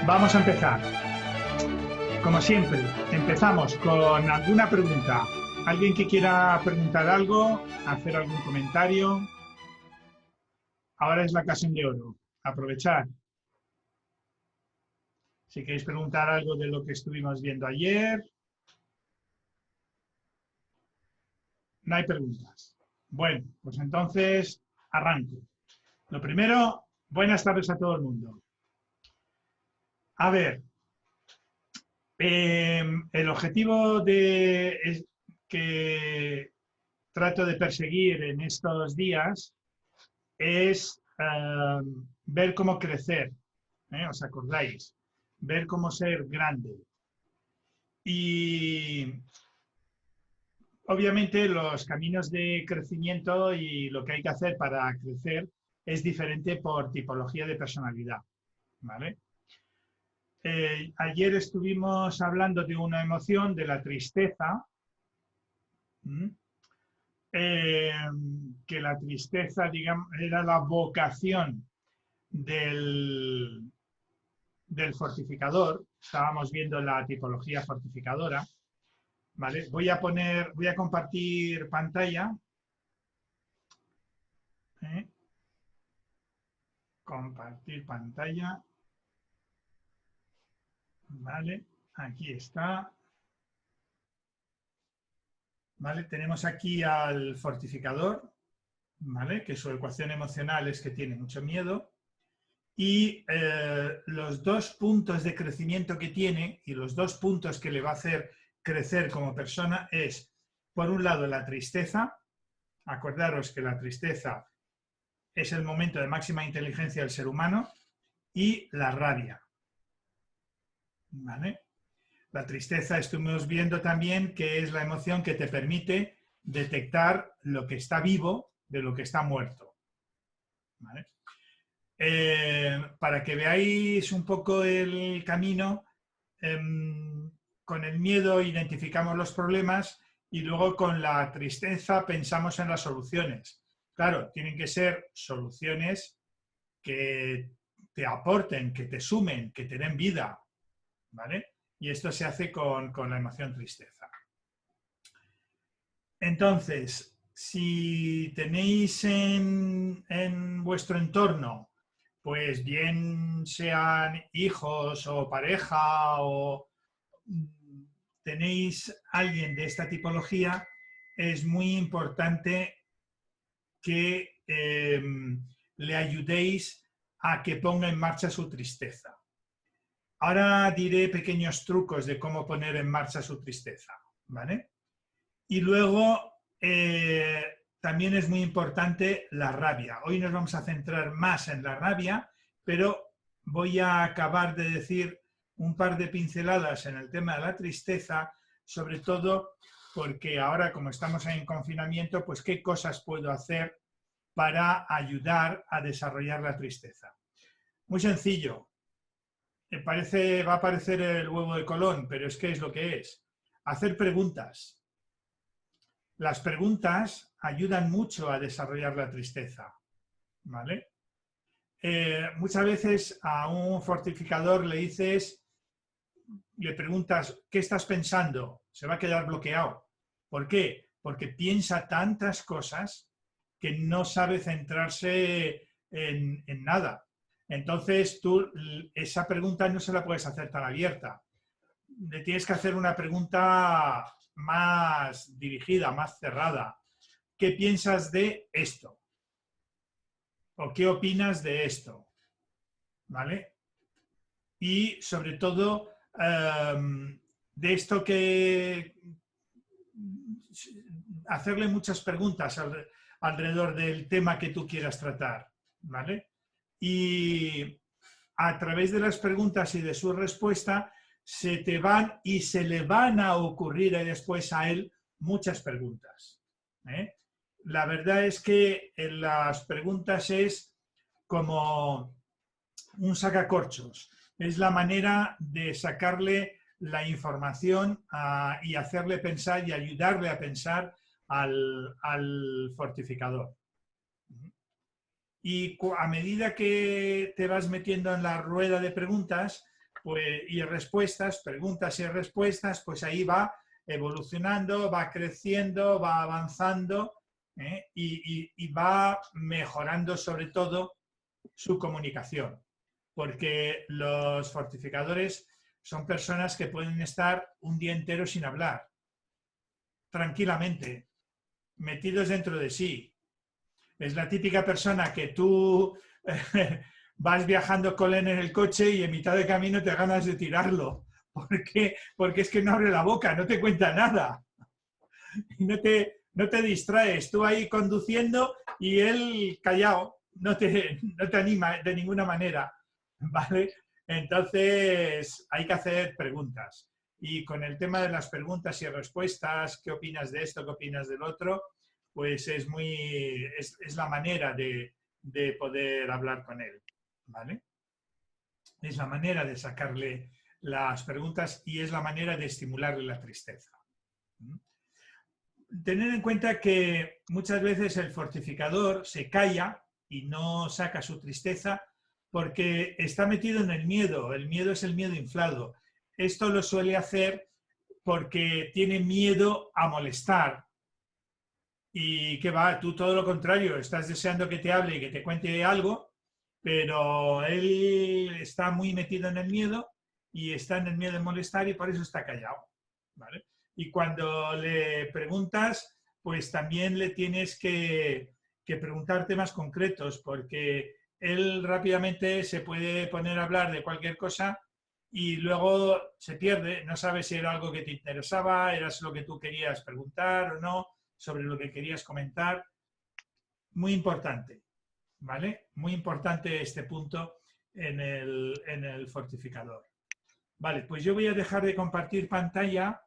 Vamos a empezar. Como siempre, empezamos con alguna pregunta. ¿Alguien que quiera preguntar algo, hacer algún comentario? Ahora es la ocasión de oro. Aprovechar. Si queréis preguntar algo de lo que estuvimos viendo ayer. No hay preguntas. Bueno, pues entonces arranco. Lo primero, buenas tardes a todo el mundo. A ver, el objetivo que trato de perseguir en estos días es ver cómo crecer, ¿os acordáis? Ver cómo ser grande. Y obviamente los caminos de crecimiento y lo que hay que hacer para crecer es diferente por tipología de personalidad, ¿vale? Ayer estuvimos hablando de una emoción, de la tristeza, que la tristeza, digamos, era la vocación del fortificador. Estábamos viendo la tipología fortificadora. ¿Vale? Voy a compartir pantalla. Compartir pantalla. Vale, aquí está. Vale, tenemos aquí al fortificador, ¿vale? Que su ecuación emocional es que tiene mucho miedo. Y los dos puntos de crecimiento que tiene y los dos puntos que le va a hacer crecer como persona es, por un lado, la tristeza. Acordaros que la tristeza es el momento de máxima inteligencia del ser humano, y la rabia. ¿Vale? La tristeza estuvimos viendo también que es la emoción que te permite detectar lo que está vivo de lo que está muerto. ¿Vale? Para que veáis un poco el camino, con el miedo identificamos los problemas y luego con la tristeza pensamos en las soluciones. Claro, tienen que ser soluciones que te aporten, que te sumen, que te den vida, ¿vale? Y esto se hace con la emoción tristeza. Entonces, si tenéis en vuestro entorno, pues bien sean hijos o pareja o tenéis alguien de esta tipología, es muy importante que le ayudéis a que ponga en marcha su tristeza. Ahora diré pequeños trucos de cómo poner en marcha su tristeza, ¿vale? Y luego también es muy importante la rabia. Hoy nos vamos a centrar más en la rabia, pero voy a acabar de decir un par de pinceladas en el tema de la tristeza, sobre todo porque ahora, como estamos en confinamiento, pues qué cosas puedo hacer para ayudar a desarrollar la tristeza. Muy sencillo. Va a parecer el huevo de Colón, pero es que es lo que es. Hacer preguntas. Las preguntas ayudan mucho a desarrollar la tristeza, ¿vale? Muchas veces a un fortificador le preguntas, ¿qué estás pensando? Se va a quedar bloqueado. ¿Por qué? Porque piensa tantas cosas que no sabe centrarse en nada. Entonces, tú esa pregunta no se la puedes hacer tan abierta. Le tienes que hacer una pregunta más dirigida, más cerrada. ¿Qué piensas de esto? ¿O qué opinas de esto? ¿Vale? Y sobre todo, de esto que hacerle muchas preguntas alrededor del tema que tú quieras tratar, ¿vale? Y a través de las preguntas y de su respuesta se te van y se le van a ocurrir después a él muchas preguntas. La verdad es que en las preguntas es como un sacacorchos. Es la manera de sacarle la información y hacerle pensar y ayudarle a pensar al fortificador. Y a medida que te vas metiendo en la rueda de preguntas, pues, y respuestas, preguntas y respuestas, pues ahí va evolucionando, va creciendo, va avanzando, y va mejorando sobre todo su comunicación, porque los fortificadores son personas que pueden estar un día entero sin hablar, tranquilamente, metidos dentro de sí. Es la típica persona que tú vas viajando con él en el coche y en mitad de camino te ganas de tirarlo, porque es que no abre la boca, no te cuenta nada, no te distraes, tú ahí conduciendo y él callado, no te anima de ninguna manera, ¿vale? Entonces hay que hacer preguntas. Y con el tema de las preguntas y respuestas, ¿qué opinas de esto? ¿Qué opinas del otro? Pues es la manera de poder hablar con él, ¿vale? Es la manera de sacarle las preguntas y es la manera de estimularle la tristeza. Tener en cuenta que muchas veces el fortificador se calla y no saca su tristeza porque está metido en el miedo es el miedo inflado. Esto lo suele hacer porque tiene miedo a molestar. Y que va, tú todo lo contrario, estás deseando que te hable y que te cuente algo, pero él está muy metido en el miedo y está en el miedo de molestar y por eso está callado, ¿vale? Y cuando le preguntas, pues también le tienes que preguntar temas concretos, porque él rápidamente se puede poner a hablar de cualquier cosa y luego se pierde, no sabes si era algo que te interesaba, eras lo que tú querías preguntar o no, sobre lo que querías comentar. Muy importante, ¿vale? Muy importante este punto en el fortificador. Vale, pues yo voy a dejar de compartir pantalla,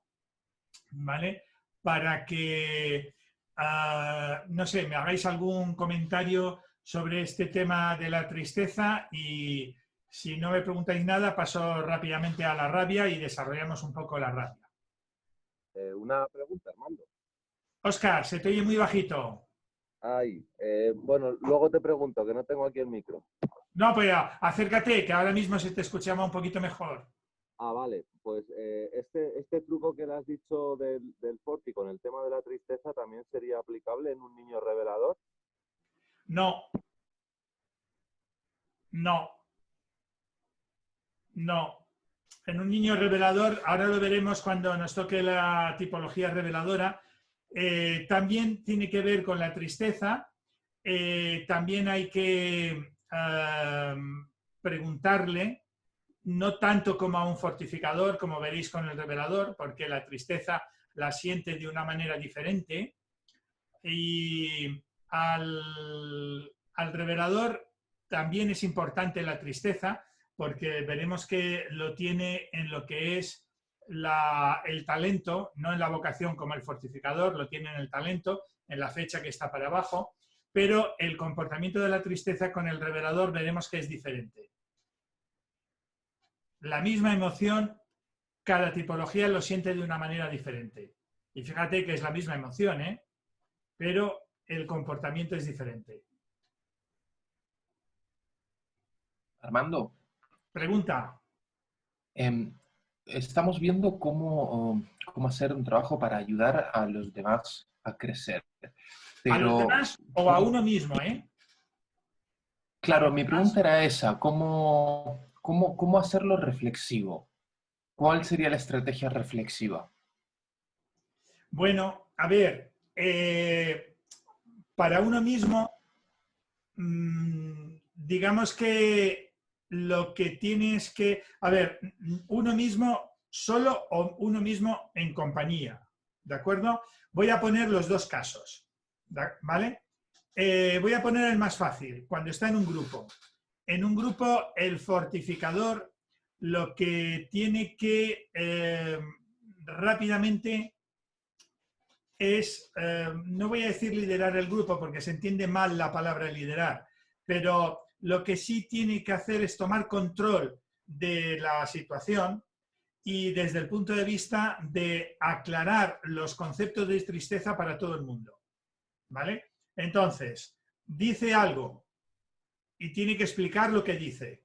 ¿vale? Para que, no sé, me hagáis algún comentario sobre este tema de la tristeza y si no me preguntáis nada, paso rápidamente a la rabia y desarrollamos un poco la rabia. Una pregunta, Armando. Óscar, se te oye muy bajito. Ay, bueno, luego te pregunto, que no tengo aquí el micro. No, pues acércate, que ahora mismo se te escuchaba un poquito mejor. Ah, vale, pues este truco que le has dicho del Forti con el tema de la tristeza también sería aplicable en un niño revelador. No, no, no. En un niño revelador, ahora lo veremos cuando nos toque la tipología reveladora, también tiene que ver con la tristeza, también hay que preguntarle, no tanto como a un fortificador, como veréis con el revelador, porque la tristeza la siente de una manera diferente, y al revelador también es importante la tristeza, porque veremos que lo tiene en lo que es el talento, no en la vocación como el fortificador, lo tiene en el talento, en la fecha que está para abajo, pero el comportamiento de la tristeza con el revelador veremos que es diferente. La misma emoción, cada tipología lo siente de una manera diferente. Y fíjate que es la misma emoción, pero el comportamiento es diferente. Armando, Pregunta. estamos viendo cómo hacer un trabajo para ayudar a los demás a crecer. ¿A los Pero, demás o a uno mismo, claro, mi pregunta era esa, ¿cómo hacerlo reflexivo? ¿Cuál sería la estrategia reflexiva? Bueno, a ver, para uno mismo, digamos que lo que tienes que, a ver, uno mismo solo o uno mismo en compañía, ¿de acuerdo? Voy a poner los dos casos, ¿vale? Voy a poner el más fácil, cuando está en un grupo. En un grupo, el fortificador lo que tiene que rápidamente es, no voy a decir liderar el grupo porque se entiende mal la palabra liderar, pero lo que sí tiene que hacer es tomar control de la situación y desde el punto de vista de aclarar los conceptos de tristeza para todo el mundo, ¿vale? Entonces, dice algo y tiene que explicar lo que dice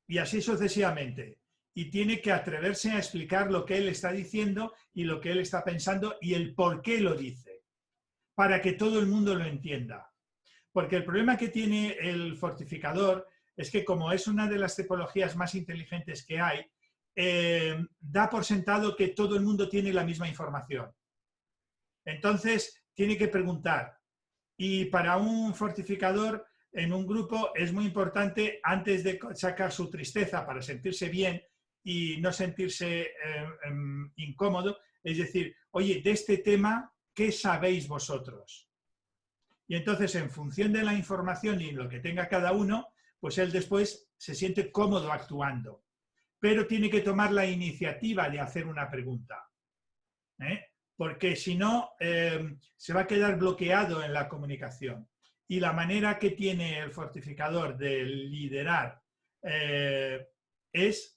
y así sucesivamente. y tiene que atreverse a explicar lo que él está diciendo y lo que él está pensando y el por qué lo dice, para que todo el mundo lo entienda. Porque el problema que tiene el fortificador es que, como es una de las tipologías más inteligentes que hay, da por sentado que todo el mundo tiene la misma información. Entonces, tiene que preguntar. Y para un fortificador, en un grupo, es muy importante, antes de sacar su tristeza para sentirse bien y no sentirse incómodo, es decir, oye, de este tema, ¿qué sabéis vosotros? Y entonces, en función de la información y lo que tenga cada uno, pues él después se siente cómodo actuando. Pero tiene que tomar la iniciativa de hacer una pregunta. Porque si no, se va a quedar bloqueado en la comunicación. Y la manera que tiene el fortificador de liderar es,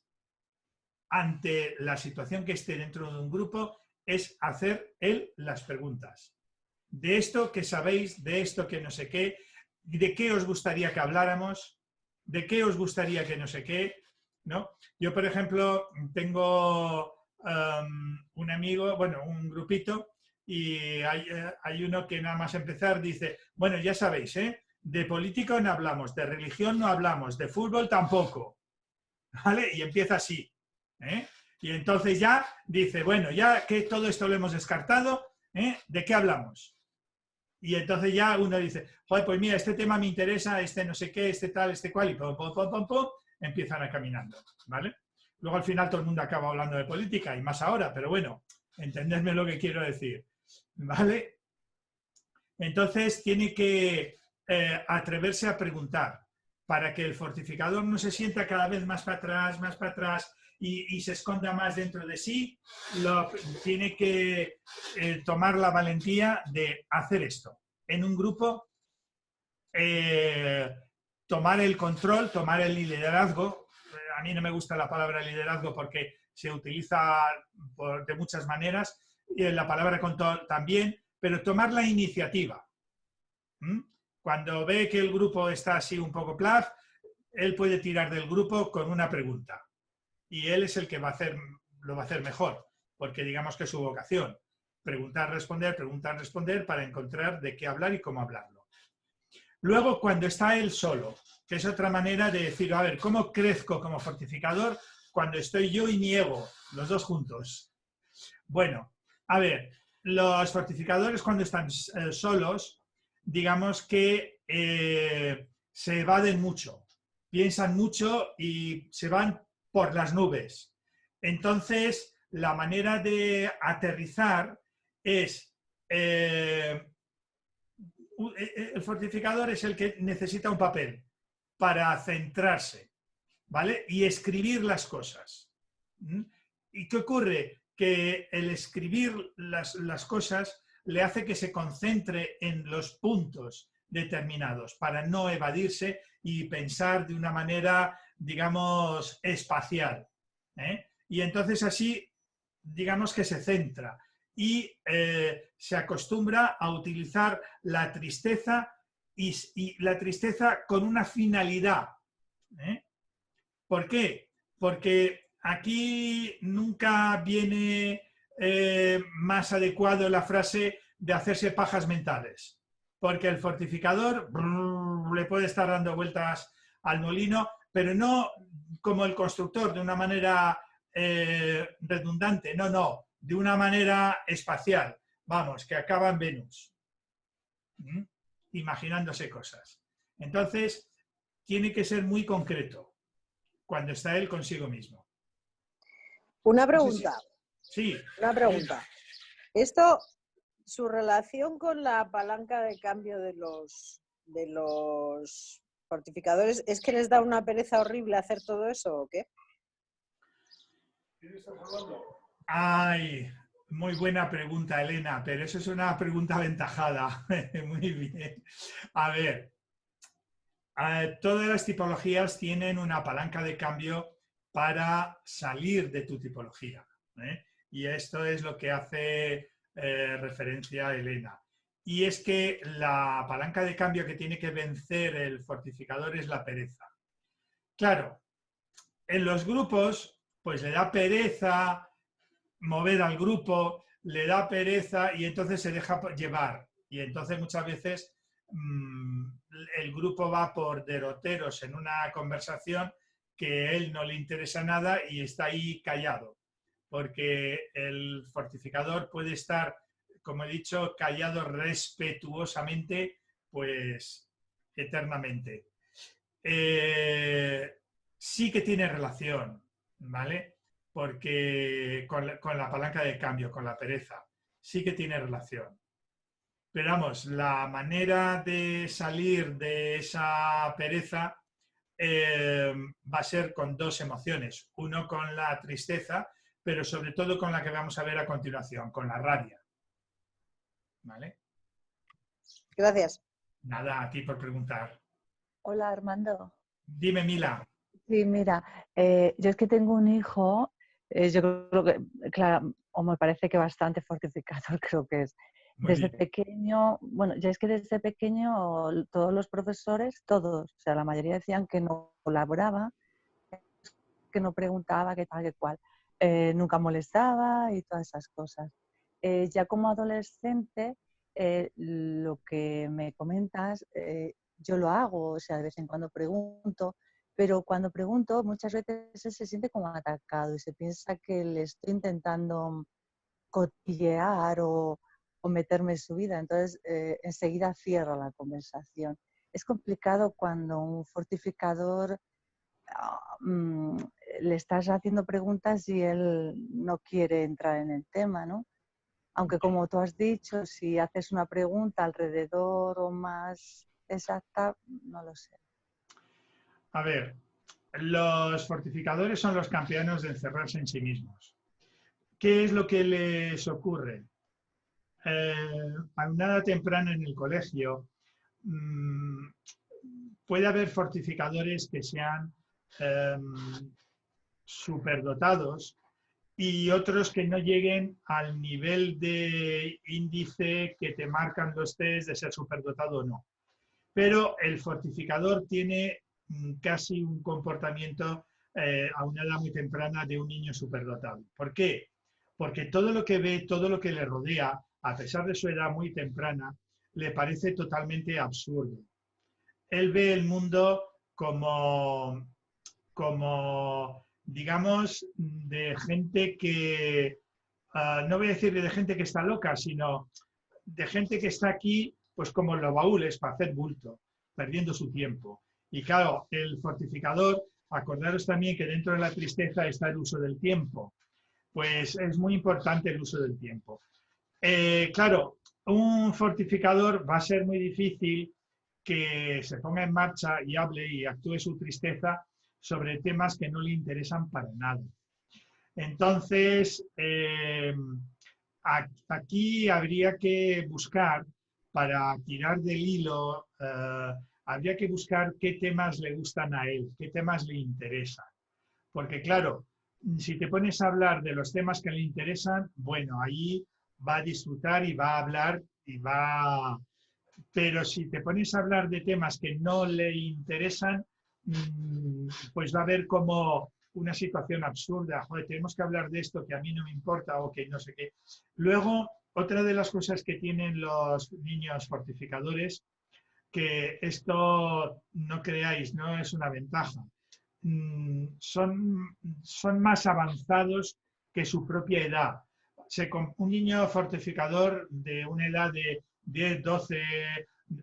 ante la situación que esté dentro de un grupo, es hacer él las preguntas. De esto que sabéis, de esto que no sé qué, de qué os gustaría que habláramos, de qué os gustaría que no sé qué, ¿no? Yo, por ejemplo, tengo un amigo, bueno, un grupito, y hay uno que nada más empezar dice, bueno, ya sabéis, de política no hablamos, de religión no hablamos, de fútbol tampoco, ¿vale? Y empieza así, Y entonces ya dice, bueno, ya que todo esto lo hemos descartado, ¿de qué hablamos? Y entonces ya uno dice, joder, pues mira, este tema me interesa, este no sé qué, este tal, este cual, y pum, pum, pum, pum, pum, empiezan a caminando, ¿vale? Luego al final todo el mundo acaba hablando de política, y más ahora, pero bueno, entendedme lo que quiero decir, ¿vale? Entonces tiene que atreverse a preguntar, para que el fortificador no se sienta cada vez más para atrás, y se esconda más dentro de sí, tiene que tomar la valentía de hacer esto. En un grupo, tomar el control, tomar el liderazgo. A mí no me gusta la palabra liderazgo porque se utiliza de muchas maneras, y la palabra control también, pero tomar la iniciativa. Cuando ve que el grupo está así un poco plaf, él puede tirar del grupo con una pregunta. Y él es el que lo va a hacer mejor, porque digamos que es su vocación. Preguntar, responder para encontrar de qué hablar y cómo hablarlo. Luego, cuando está él solo, que es otra manera de decir, a ver, ¿cómo crezco como fortificador cuando estoy yo y mi ego, los dos juntos? Bueno, a ver, los fortificadores cuando están solos, digamos que se evaden mucho, piensan mucho y se van por las nubes. Entonces, la manera de aterrizar es... el fortificador es el que necesita un papel para centrarse, ¿vale? Y escribir las cosas. ¿Y qué ocurre? Que el escribir las cosas le hace que se concentre en los puntos determinados para no evadirse y pensar de una manera, digamos, espacial. Y entonces así, digamos que se centra y se acostumbra a utilizar la tristeza y la tristeza con una finalidad. ¿Por qué? Porque aquí nunca viene más adecuado la frase de hacerse pajas mentales, porque el fortificador le puede estar dando vueltas al molino, pero no como el constructor, de una manera redundante, no, de una manera espacial, vamos, que acaba en Venus, imaginándose cosas. Entonces, tiene que ser muy concreto cuando está él consigo mismo. Una pregunta. Sí. Una pregunta. Esto, su relación con la palanca de cambio de los fortificadores, ¿es que les da una pereza horrible hacer todo eso o qué? Ay, muy buena pregunta, Elena, pero eso es una pregunta aventajada. Muy bien. A ver, todas las tipologías tienen una palanca de cambio para salir de tu tipología. Y esto es lo que hace referencia a Elena. Y es que la palanca de cambio que tiene que vencer el fortificador es la pereza. Claro, en los grupos pues le da pereza mover al grupo, le da pereza y entonces se deja llevar. Y entonces muchas veces el grupo va por derroteros en una conversación que a él no le interesa nada y está ahí callado. Porque el fortificador puede estar, como he dicho, callado respetuosamente, pues eternamente. Sí que tiene relación, ¿vale? Porque con la palanca de cambio, con la pereza, sí que tiene relación. Pero vamos, la manera de salir de esa pereza va a ser con dos emociones. Uno con la tristeza, pero sobre todo con la que vamos a ver a continuación, con la rabia. ¿Vale? Gracias. Nada, a ti por preguntar. Hola, Armando. Dime, Mila. Sí, mira, yo es que tengo un hijo, yo creo que, claro, o me parece que bastante fortificador creo que es. Muy Desde bien. pequeño, bueno, ya es que desde pequeño todos los profesores, todos, o sea, la mayoría decían que no colaboraba, que no preguntaba, que tal, que cual, nunca molestaba y todas esas cosas. Ya como adolescente, lo que me comentas, yo lo hago, o sea, de vez en cuando pregunto, pero cuando pregunto muchas veces él se siente como atacado y se piensa que le estoy intentando cotillear o meterme en su vida, entonces enseguida cierro la conversación. Es complicado cuando un fortificador le estás haciendo preguntas y él no quiere entrar en el tema, ¿no? Aunque como tú has dicho, si haces una pregunta alrededor o más exacta, no lo sé. A ver, los fortificadores son los campeones de encerrarse en sí mismos. ¿Qué es lo que les ocurre? A una edad temprana en el colegio puede haber fortificadores que sean superdotados y otros que no lleguen al nivel de índice que te marcan los test de ser superdotado o no. Pero el fortificador tiene casi un comportamiento a una edad muy temprana de un niño superdotado. ¿Por qué? Porque todo lo que ve, todo lo que le rodea, a pesar de su edad muy temprana, le parece totalmente absurdo. Él ve el mundo como digamos, de gente que, no voy a decir de gente que está loca, sino de gente que está aquí, pues como en los baúles, para hacer bulto, perdiendo su tiempo. Y claro, el fortificador, acordaros también que dentro de la tristeza está el uso del tiempo. Pues es muy importante el uso del tiempo. Claro, un fortificador va a ser muy difícil que se ponga en marcha y hable y actúe su tristeza sobre temas que no le interesan para nada. Entonces, aquí habría que buscar, para tirar del hilo, habría que buscar qué temas le gustan a él, qué temas le interesan. Porque claro, si te pones a hablar de los temas que le interesan, bueno, ahí va a disfrutar y va a hablar y va... Pero si te pones a hablar de temas que no le interesan, pues va a haber como una situación absurda. Joder, tenemos que hablar de esto que a mí no me importa o que no sé qué. Luego, otra de las cosas que tienen los niños fortificadores, que esto no creáis, no es una ventaja, son más avanzados que su propia edad. Un niño fortificador de una edad de 10, 12,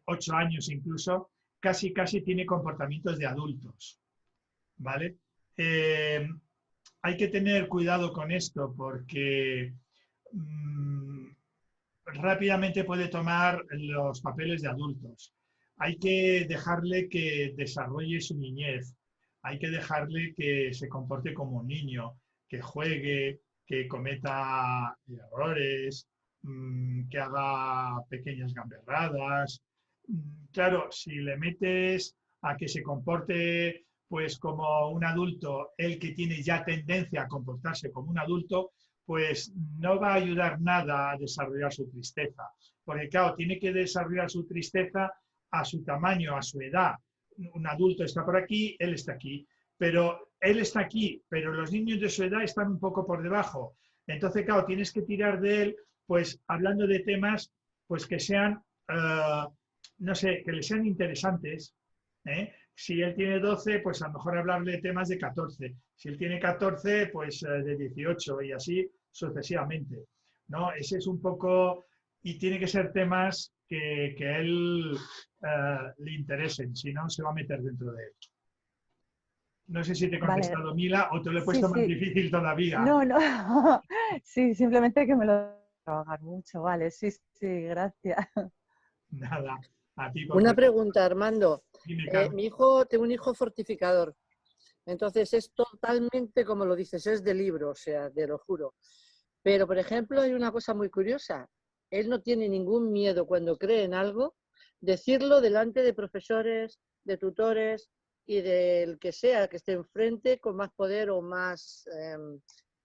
8 años incluso, casi tiene comportamientos de adultos, ¿vale? Hay que tener cuidado con esto porque rápidamente puede tomar los papeles de adultos. Hay que dejarle que desarrolle su niñez. Hay que dejarle que se comporte como un niño, que juegue, que cometa errores, que haga pequeñas gamberradas. Claro, si le metes a que se comporte pues como un adulto, el que tiene ya tendencia a comportarse como un adulto, pues no va a ayudar nada a desarrollar su tristeza. Porque claro, tiene que desarrollar su tristeza a su tamaño, a su edad. Un adulto está por aquí, él está aquí. pero él está aquí, pero los niños de su edad están un poco por debajo. Entonces, claro, tienes que tirar de él, pues hablando de temas pues que sean, no sé, que le sean interesantes. Si él tiene 12, pues a lo mejor hablarle de temas de 14. Si él tiene 14, pues de 18 y así sucesivamente, ¿no? Ese es un poco, y tiene que ser temas que a él le interesen, si no se va a meter dentro de él. No sé si te he contestado, Vale. Mila, o te lo he Sí, puesto más sí. difícil todavía. No, no. Sí, simplemente que me lo trabajar mucho, vale. Sí, sí, gracias. Nada, a ti por Una preguntar. pregunta, Armando. Dime, Carmen. Tengo un hijo fortificador. Entonces es totalmente como lo dices, es de libro, o sea, te lo juro. Pero, por ejemplo, hay una cosa muy curiosa. Él no tiene ningún miedo cuando cree en algo, decirlo delante de profesores, de tutores y del que sea que esté enfrente con más poder o más...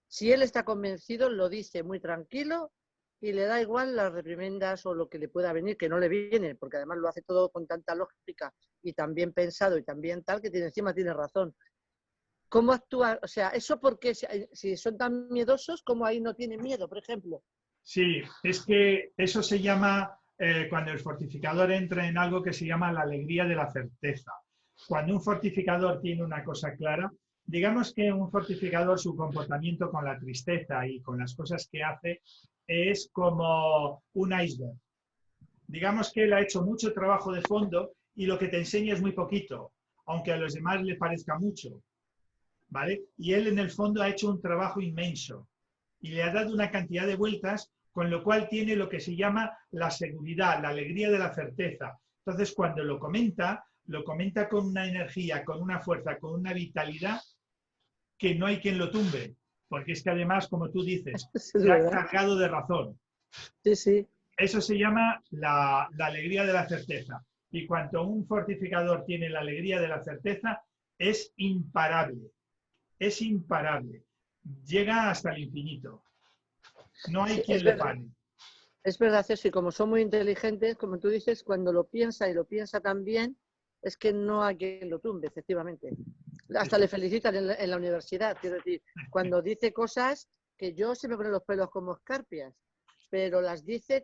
si él está convencido, lo dice muy tranquilo y le da igual las reprimendas o lo que le pueda venir, que no le viene, porque además lo hace todo con tanta lógica y tan bien pensado y tan bien tal, que encima tiene razón. ¿Cómo actúa? O sea, eso porque si son tan miedosos, ¿cómo ahí no tienen miedo, por ejemplo? Sí, es que eso se llama, cuando el fortificador entra en algo que se llama la alegría de la certeza. Cuando un fortificador tiene una cosa clara, digamos que un fortificador, su comportamiento con la tristeza y con las cosas que hace es como un iceberg. Digamos que él ha hecho mucho trabajo de fondo y lo que te enseña es muy poquito, aunque a los demás les parezca mucho, ¿vale? Y él en el fondo ha hecho un trabajo inmenso y le ha dado una cantidad de vueltas, con lo cual tiene lo que se llama la seguridad, la alegría de la certeza. Entonces, cuando lo comenta con una energía, con una fuerza, con una vitalidad que no hay quien lo tumbe, porque es que además, como tú dices, Es se ha verdad. cargado de razón. Sí, sí. Eso se llama la alegría de la certeza. Y cuanto un fortificador tiene la alegría de la certeza, es imparable. Es imparable. Llega hasta el infinito. No hay Sí, quien le pare. es verdad eso, y como son muy inteligentes, como tú dices, cuando lo piensa y lo piensa tan bien, es que no hay quien lo tumbe, efectivamente. Hasta le felicitan en la universidad, quiero decir, cuando dice cosas que yo se me ponen los pelos como escarpias, pero las dice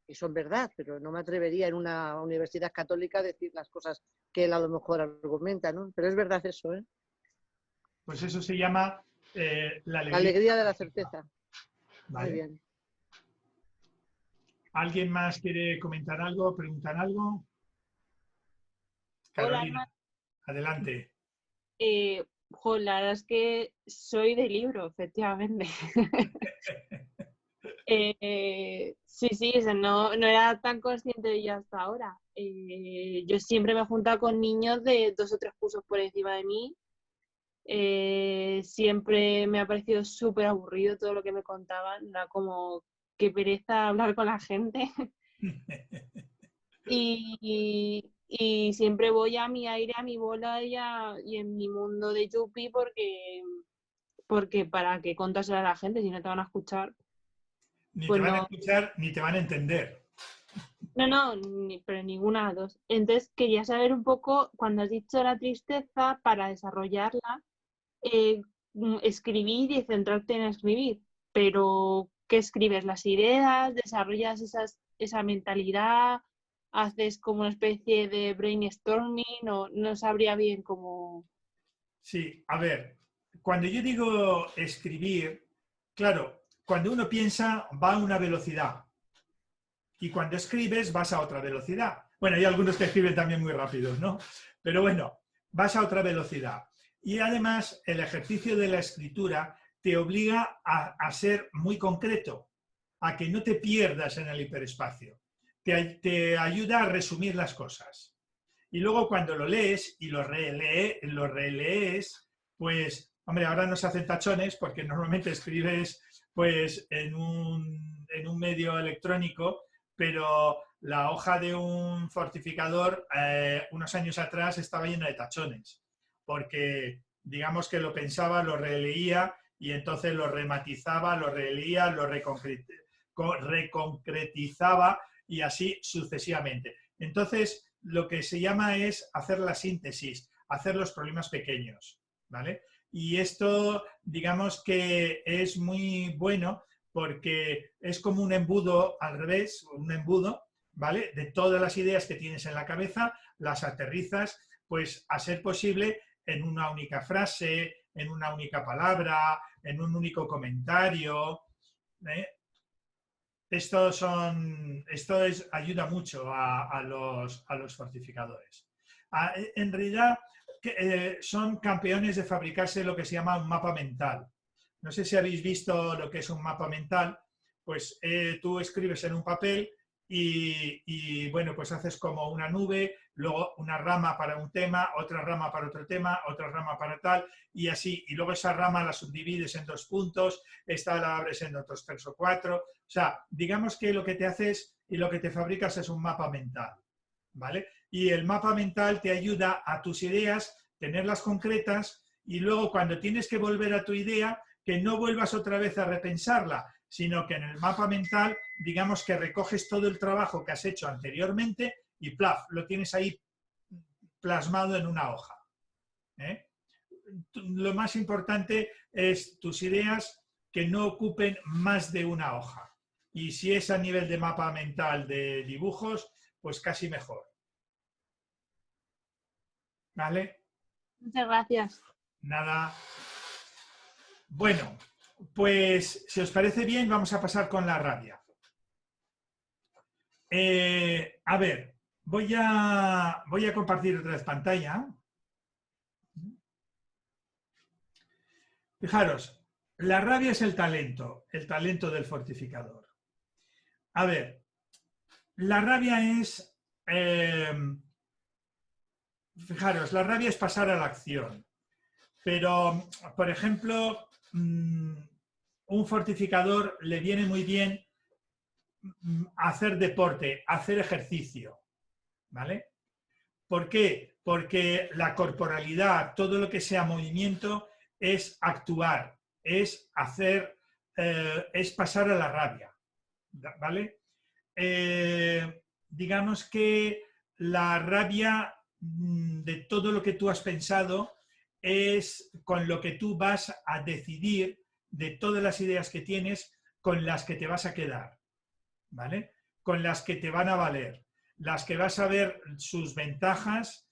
y son verdad, pero no me atrevería en una universidad católica a decir las cosas que él a lo mejor argumenta, ¿no? Pero es verdad eso, ¿eh? Pues eso se llama la La alegría. alegría de la certeza. ¿Vale? Muy bien. ¿Alguien más quiere comentar algo, preguntar algo? Hola, Carolina, adelante. la verdad es que soy de libro, efectivamente. Sí, o sea, no era tan consciente de ello hasta ahora. Yo siempre me he juntado con niños de 2 o 3 cursos por encima de mí. Siempre me ha parecido súper aburrido todo lo que me contaban. Era como, qué pereza hablar con la gente. Y siempre voy a mi aire, a mi bola y en mi mundo de Yuppie porque para qué contárselo a la gente si no te van a escuchar. Ni Pues te van a no, escuchar ni te van a entender. pero ninguna de las dos. Entonces quería saber un poco, cuando has dicho la tristeza, para desarrollarla, escribir y centrarte en escribir. Pero, ¿qué escribes? ¿Las ideas? ¿Desarrollas esa mentalidad? ¿Haces como una especie de brainstorming? O no sabría bien cómo... Sí, a ver, cuando yo digo escribir, claro, cuando uno piensa va a una velocidad y cuando escribes vas a otra velocidad. Bueno, hay algunos que escriben también muy rápido, ¿no? Pero bueno, vas a otra velocidad. Y además el ejercicio de la escritura te obliga a ser muy concreto, a que no te pierdas en el hiperespacio. Te ayuda a resumir las cosas. Y luego cuando lo lees y lo relees, pues, hombre, ahora no se hacen tachones porque normalmente escribes pues en un medio electrónico, pero la hoja de un fortificador unos años atrás estaba llena de tachones, porque digamos que lo pensaba, lo releía y entonces lo rematizaba, lo releía, lo reconcretizaba y así sucesivamente. Entonces, lo que se llama es hacer la síntesis, hacer los problemas pequeños, ¿vale? Y esto, digamos que es muy bueno porque es como un embudo al revés, un embudo, ¿vale? De todas las ideas que tienes en la cabeza, las aterrizas, pues a ser posible en una única frase, en una única palabra, en un único comentario. Esto ayuda mucho a los fortificadores. En realidad son campeones de fabricarse lo que se llama un mapa mental. No sé si habéis visto lo que es un mapa mental. Pues tú escribes en un papel y bueno, pues haces como una nube, luego una rama para un tema, otra rama para otro tema, otra rama para tal, y así. Y luego esa rama la subdivides en 2 puntos, esta la abres en otros 3 o 4. O sea, digamos que lo que te haces y lo que te fabricas es un mapa mental, ¿vale? Y el mapa mental te ayuda a tus ideas, tenerlas concretas, y luego cuando tienes que volver a tu idea, que no vuelvas otra vez a repensarla, sino que en el mapa mental, digamos que recoges todo el trabajo que has hecho anteriormente y plaf, lo tienes ahí plasmado en una hoja. Lo más importante es tus ideas que no ocupen más de una hoja. Y si es a nivel de mapa mental de dibujos, pues casi mejor. ¿Vale? Muchas gracias. Nada. Bueno, pues si os parece bien, vamos a pasar con la rabia. A ver, voy a compartir otra vez pantalla. Fijaros, la rabia es el talento del fortificador. A ver, la rabia es, fijaros, la rabia es pasar a la acción. Pero, por ejemplo, un fortificador le viene muy bien hacer deporte, hacer ejercicio, ¿vale? ¿Por qué? Porque la corporalidad, todo lo que sea movimiento, es actuar, es hacer, es pasar a la rabia, ¿vale? Digamos que la rabia de todo lo que tú has pensado es con lo que tú vas a decidir de todas las ideas que tienes con las que te vas a quedar, ¿vale? Con las que te van a valer, las que vas a ver sus ventajas,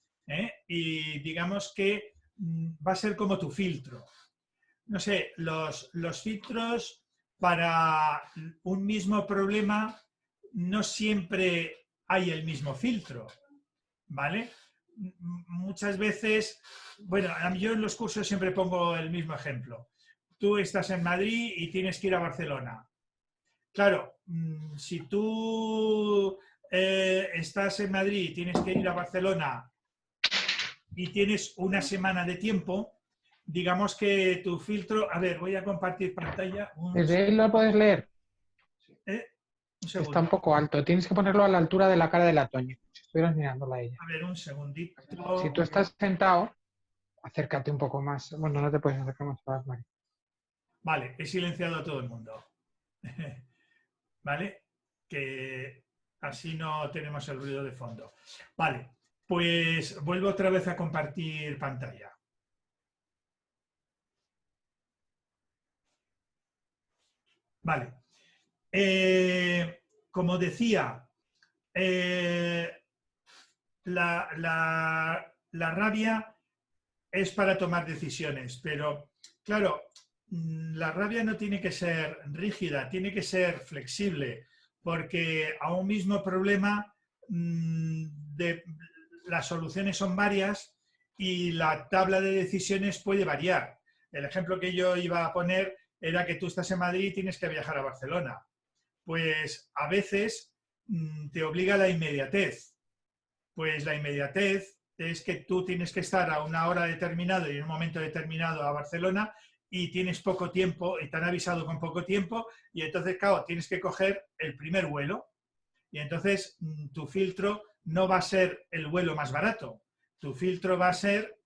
y digamos que va a ser como tu filtro. No sé, los filtros para un mismo problema no siempre hay el mismo filtro, ¿vale? Muchas veces, bueno, yo en los cursos siempre pongo el mismo ejemplo. Tú estás en Madrid y tienes que ir a Barcelona. Claro, si tú estás en Madrid y tienes que ir a Barcelona y tienes una semana de tiempo, digamos que tu filtro... A ver, voy a compartir pantalla. Desde ahí lo puedes leer. Un segundo. Está un poco alto. Tienes que ponerlo a la altura de la cara de la Toñi. Si estuvieras mirándola a ella. A ver, un segundito. Si tú estás sentado, acércate un poco más. Bueno, no te puedes acercar más para Mari. Vale, he silenciado a todo el mundo. ¿Vale? Que así no tenemos el ruido de fondo. Vale, pues vuelvo otra vez a compartir pantalla. Vale. Como decía, la rabia es para tomar decisiones, pero claro, la rabia no tiene que ser rígida, tiene que ser flexible, porque a un mismo problema las soluciones son varias y la tabla de decisiones puede variar. El ejemplo que yo iba a poner era que tú estás en Madrid y tienes que viajar a Barcelona. Pues a veces te obliga la inmediatez. Pues la inmediatez es que tú tienes que estar a una hora determinada y en un momento determinado a Barcelona y tienes poco tiempo y te han avisado con poco tiempo y entonces, claro, tienes que coger el primer vuelo y entonces tu filtro no va a ser el vuelo más barato, tu filtro va a ser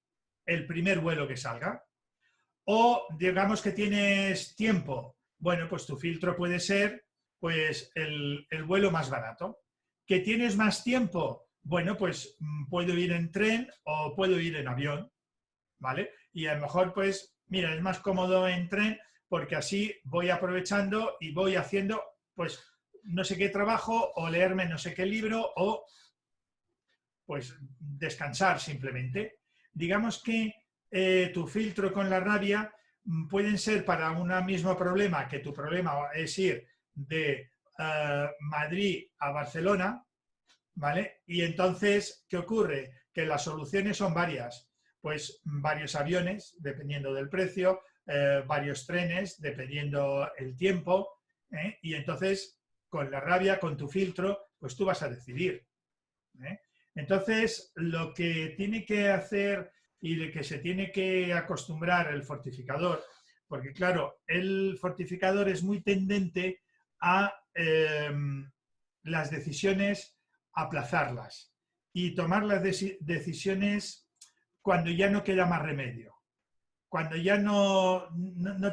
el primer vuelo que salga. O digamos que tienes tiempo, bueno, pues tu filtro puede ser pues el vuelo más barato. ¿Que tienes más tiempo? Bueno, pues puedo ir en tren o puedo ir en avión, ¿vale? Y a lo mejor, pues, mira, es más cómodo en tren porque así voy aprovechando y voy haciendo, pues, no sé qué trabajo o leerme no sé qué libro o, pues, descansar simplemente. Digamos que tu filtro con la rabia pueden ser para un mismo problema, que tu problema es ir de Madrid a Barcelona, ¿vale? Y entonces, ¿qué ocurre? Que las soluciones son varias. Pues varios aviones, dependiendo del precio, varios trenes, dependiendo el tiempo, y entonces, con la rabia, con tu filtro, pues tú vas a decidir. Entonces, lo que tiene que hacer y de que se tiene que acostumbrar el fortificador, porque claro, el fortificador es muy tendente a las decisiones, aplazarlas y tomar las decisiones cuando ya no queda más remedio, cuando ya no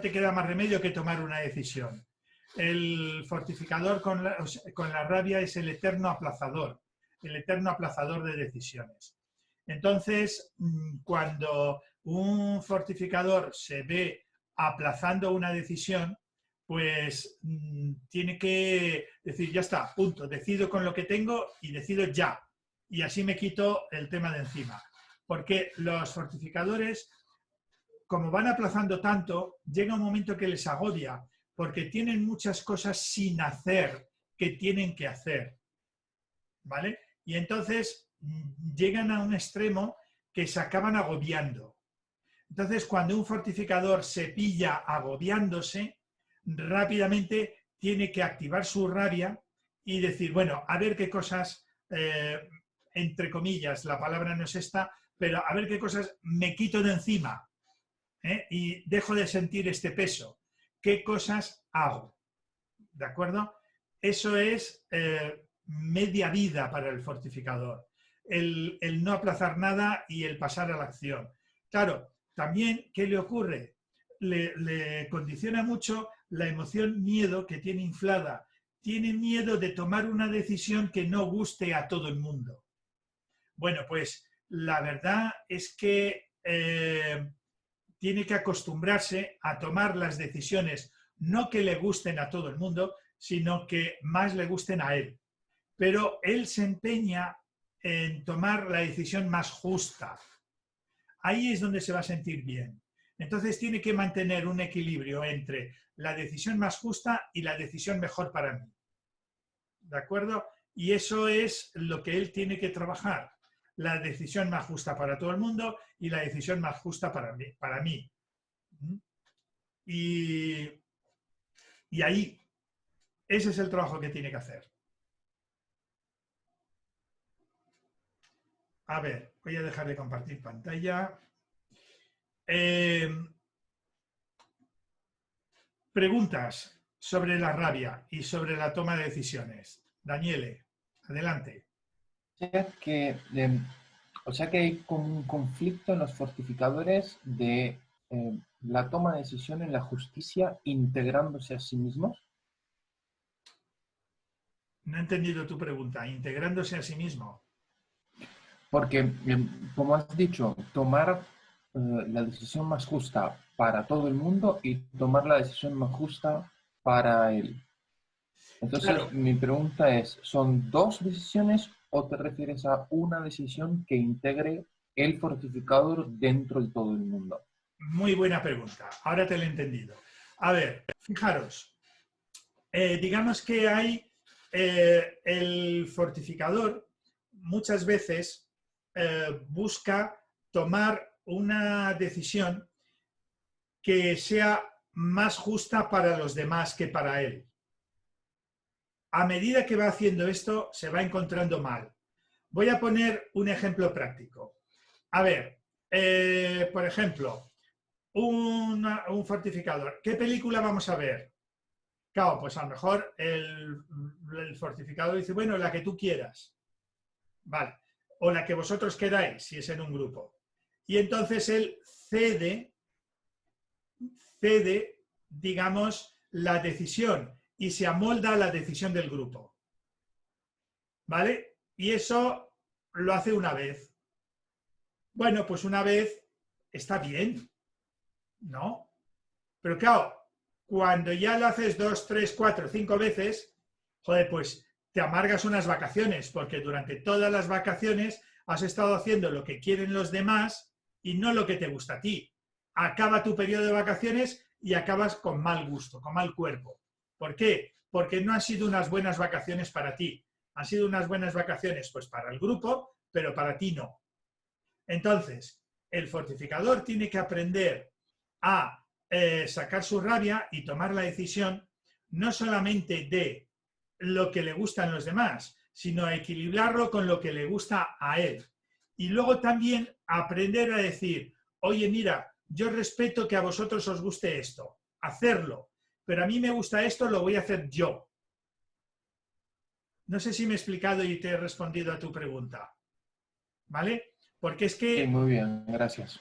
te queda más remedio que tomar una decisión. El fortificador con la rabia es el eterno aplazador de decisiones. Entonces, cuando un fortificador se ve aplazando una decisión, pues tiene que decir, ya está, punto, decido con lo que tengo y decido ya. Y así me quito el tema de encima. Porque los fortificadores, como van aplazando tanto, llega un momento que les agobia, porque tienen muchas cosas sin hacer que tienen que hacer. ¿Vale? Y entonces llegan a un extremo que se acaban agobiando. Entonces, cuando un fortificador se pilla agobiándose, rápidamente tiene que activar su rabia y decir, bueno, a ver qué cosas, entre comillas, la palabra no es esta, pero a ver qué cosas me quito de encima, y dejo de sentir este peso. ¿Qué cosas hago? ¿De acuerdo? Eso es media vida para el fortificador. El no aplazar nada y el pasar a la acción. Claro, también, ¿qué le ocurre? Le condiciona mucho la emoción miedo que tiene inflada. Tiene miedo de tomar una decisión que no guste a todo el mundo. Bueno, pues la verdad es que tiene que acostumbrarse a tomar las decisiones no que le gusten a todo el mundo, sino que más le gusten a él. Pero él se empeña en tomar la decisión más justa. Ahí es donde se va a sentir bien. Entonces tiene que mantener un equilibrio entre la decisión más justa y la decisión mejor para mí. ¿De acuerdo? Y eso es lo que él tiene que trabajar. La decisión más justa para todo el mundo y la decisión más justa para mí. Y ahí, ese es el trabajo que tiene que hacer. A ver, voy a dejar de compartir pantalla. Preguntas sobre la rabia y sobre la toma de decisiones. Daniele, adelante. O sea que hay como un conflicto en los fortificadores de la toma de decisión en la justicia integrándose a sí mismos. No he entendido tu pregunta. ¿Integrándose a sí mismo? Porque, como has dicho, tomar la decisión más justa para todo el mundo y tomar la decisión más justa para él. Entonces, Claro. Mi pregunta es, ¿son dos decisiones o te refieres a una decisión que integre el fortificador dentro de todo el mundo? Muy buena pregunta. Ahora te lo he entendido. A ver, fijaros. Digamos que hay el fortificador muchas veces busca tomar una decisión que sea más justa para los demás que para él. A medida que va haciendo esto, se va encontrando mal. Voy a poner un ejemplo práctico. A ver, por ejemplo, un fortificador. ¿Qué película vamos a ver? Claro, pues a lo mejor el fortificador dice, bueno, la que tú quieras. Vale. O la que vosotros queráis, si es en un grupo. Y entonces él cede, digamos, la decisión y se amolda a la decisión del grupo. ¿Vale? Y eso lo hace una vez. Bueno, pues una vez está bien. ¿no? Pero claro, cuando ya lo haces 2, 3, 4, 5 veces, joder, pues te amargas unas vacaciones, porque durante todas las vacaciones has estado haciendo lo que quieren los demás y no lo que te gusta a ti. Acaba tu periodo de vacaciones y acabas con mal gusto, con mal cuerpo. ¿Por qué? Porque no han sido unas buenas vacaciones para ti. Han sido unas buenas vacaciones pues para el grupo, pero para ti no. Entonces, el fortificador tiene que aprender a sacar su rabia y tomar la decisión no solamente de lo que le gustan los demás, sino a equilibrarlo con lo que le gusta a él. Y luego también aprender a decir, oye, mira, yo respeto que a vosotros os guste esto, hacerlo, pero a mí me gusta esto, lo voy a hacer yo. No sé si me he explicado y te he respondido a tu pregunta. ¿Vale? Porque es que... Sí, muy bien, gracias.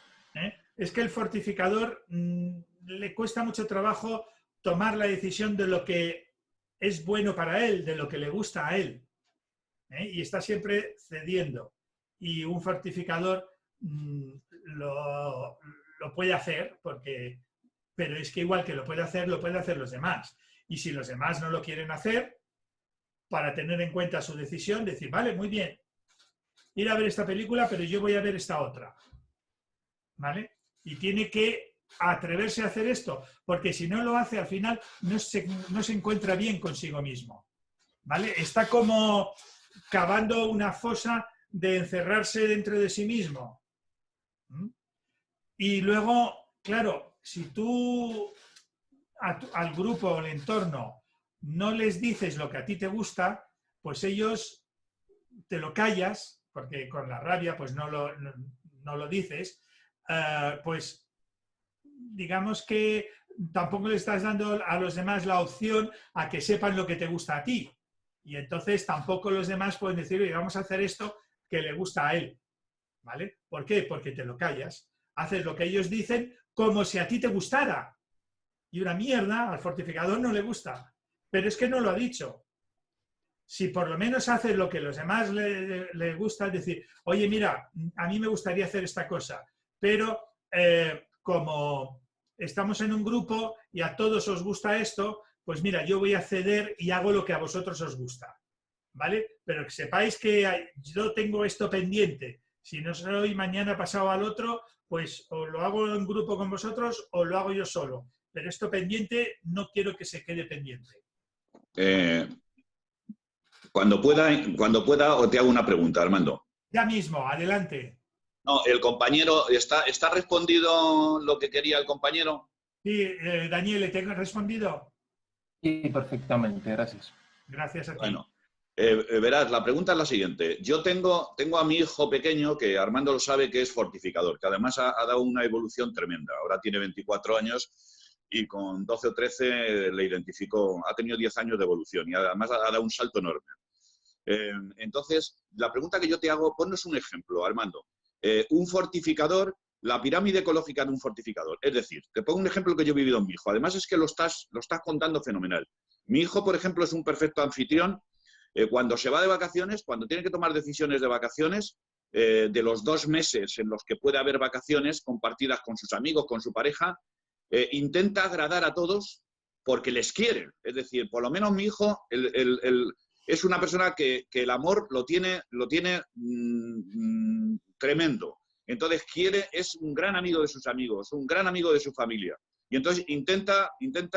Es que el fortificador le cuesta mucho trabajo tomar la decisión de lo que es bueno para él, de lo que le gusta a él. Y está siempre cediendo. Y un fortificador lo puede hacer, pero es que igual que lo puede hacer los demás. Y si los demás no lo quieren hacer, para tener en cuenta su decisión, decir, vale, muy bien, ir a ver esta película, pero yo voy a ver esta otra. ¿Vale? Y tiene que atreverse a hacer esto, porque si no lo hace, al final no se encuentra bien consigo mismo. ¿Vale? Está como cavando una fosa de encerrarse dentro de sí mismo. Y luego, claro, si tú al grupo o al entorno no les dices lo que a ti te gusta, pues ellos te lo callas, porque con la rabia pues no lo dices, pues digamos que tampoco le estás dando a los demás la opción a que sepan lo que te gusta a ti. Y entonces tampoco los demás pueden decir, oye, vamos a hacer esto que le gusta a él. ¿Vale? ¿Por qué? Porque te lo callas. Haces lo que ellos dicen como si a ti te gustara. Y una mierda al fortificador no le gusta. Pero es que no lo ha dicho. Si por lo menos haces lo que los demás le gusta, es decir, oye, mira, a mí me gustaría hacer esta cosa, pero como estamos en un grupo y a todos os gusta esto, pues mira, yo voy a ceder y hago lo que a vosotros os gusta, ¿vale? Pero que sepáis que yo tengo esto pendiente. Si no soy mañana pasado al otro, pues o lo hago en grupo con vosotros o lo hago yo solo. Pero esto pendiente no quiero que se quede pendiente. Cuando pueda, o te hago una pregunta, Armando. Ya mismo, adelante. No, el compañero, ¿está respondido lo que quería el compañero? Sí, Daniel, ¿le tengo respondido? Sí, perfectamente, gracias. Gracias a ti. Bueno, verás, la pregunta es la siguiente. Yo tengo a mi hijo pequeño, que Armando lo sabe, que es fortificador, que además ha dado una evolución tremenda. Ahora tiene 24 años y con 12 o 13 le identifico, ha tenido 10 años de evolución y además ha dado un salto enorme. Entonces, la pregunta que yo te hago, ponnos un ejemplo, Armando. Un fortificador, la pirámide ecológica de un fortificador. Es decir, te pongo un ejemplo que yo he vivido en mi hijo. Además es que lo estás contando fenomenal. Mi hijo, por ejemplo, es un perfecto anfitrión. Cuando se va de vacaciones, cuando tiene que tomar decisiones de vacaciones, de los 2 meses en los que puede haber vacaciones compartidas con sus amigos, con su pareja, intenta agradar a todos porque les quiere. Es decir, por lo menos mi hijo es una persona que el amor lo tiene tremendo. Entonces es un gran amigo de sus amigos, un gran amigo de su familia. Y entonces intenta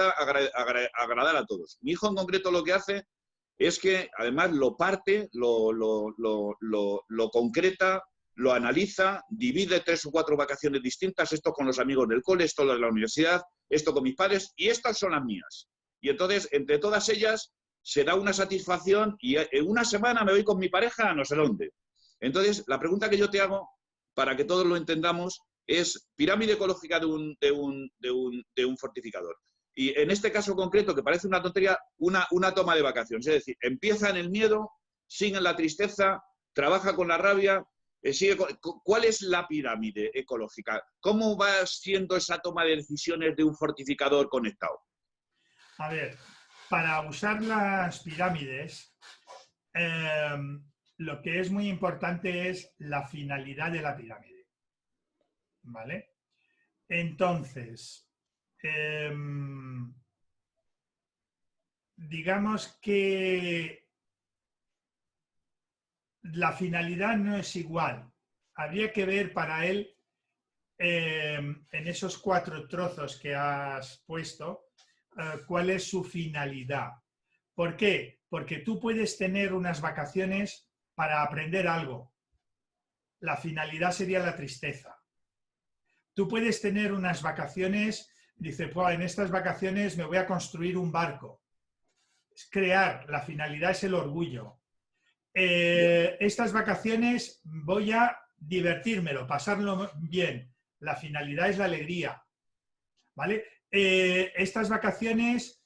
agradar a todos. Mi hijo en concreto lo que hace es que además lo parte, lo concreta, lo analiza, divide 3 o 4 vacaciones distintas, esto con los amigos del cole, esto de la universidad, esto con mis padres, y estas son las mías. Y entonces, entre todas ellas, se da una satisfacción y en una semana me voy con mi pareja a no sé dónde. Entonces, la pregunta que yo te hago, para que todos lo entendamos, es pirámide ecológica de un fortificador. Y en este caso concreto, que parece una tontería, una toma de vacaciones. Es decir, empieza en el miedo, sigue en la tristeza, trabaja con la rabia. ¿Cuál es la pirámide ecológica? ¿Cómo va siendo esa toma de decisiones de un fortificador conectado? A ver, para usar las pirámides, lo que es muy importante es la finalidad de la pirámide. ¿Vale? Entonces, digamos que la finalidad no es igual. Habría que ver para él, en esos 4 trozos que has puesto, cuál es su finalidad. ¿Por qué? Porque tú puedes tener unas vacaciones para aprender algo. La finalidad sería la tristeza. Tú puedes tener unas vacaciones, dice, pues en estas vacaciones me voy a construir un barco. Es crear, la finalidad es el orgullo. Estas vacaciones voy a divertírmelo, pasarlo bien. La finalidad es la alegría. ¿Vale? Estas vacaciones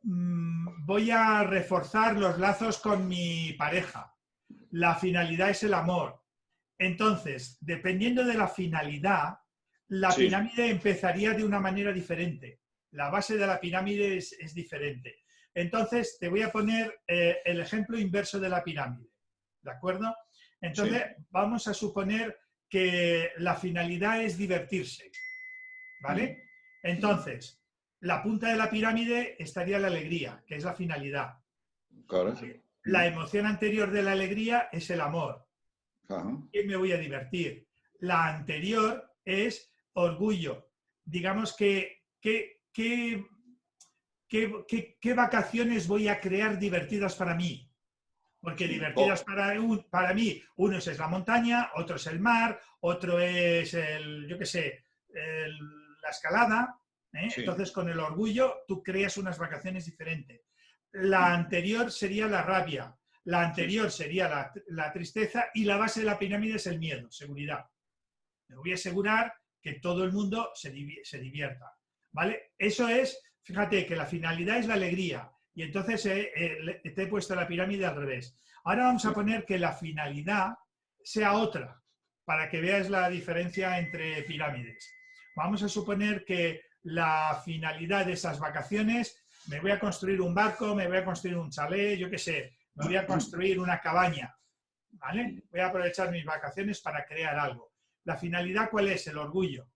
voy a reforzar los lazos con mi pareja. La finalidad es el amor. Entonces, dependiendo de la finalidad, la pirámide empezaría de una manera diferente. La base de la pirámide es diferente. Entonces, te voy a poner el ejemplo inverso de la pirámide. ¿De acuerdo? Entonces, vamos a suponer que la finalidad es divertirse. ¿Vale? Entonces, la punta de la pirámide estaría la alegría, que es la finalidad. Claro. La emoción anterior de la alegría es el amor. Ajá. ¿Qué me voy a divertir? La anterior es orgullo. Digamos que ¿qué vacaciones voy a crear divertidas para mí? Porque divertidas para mí, uno es la montaña, otro es el mar, otro es yo qué sé, la escalada. Entonces, con el orgullo, tú creas unas vacaciones diferentes. La anterior sería la rabia, la anterior sería la tristeza y la base de la pirámide es el miedo, seguridad. Me voy a asegurar que todo el mundo se divierta. ¿Vale? Eso es, fíjate que la finalidad es la alegría y entonces te he puesto la pirámide al revés. Ahora vamos a poner que la finalidad sea otra, para que veas la diferencia entre pirámides. Vamos a suponer que la finalidad de esas vacaciones, me voy a construir un barco, me voy a construir un chalet, yo qué sé, me voy a construir una cabaña, ¿vale? Voy a aprovechar mis vacaciones para crear algo. ¿La finalidad cuál es? El orgullo.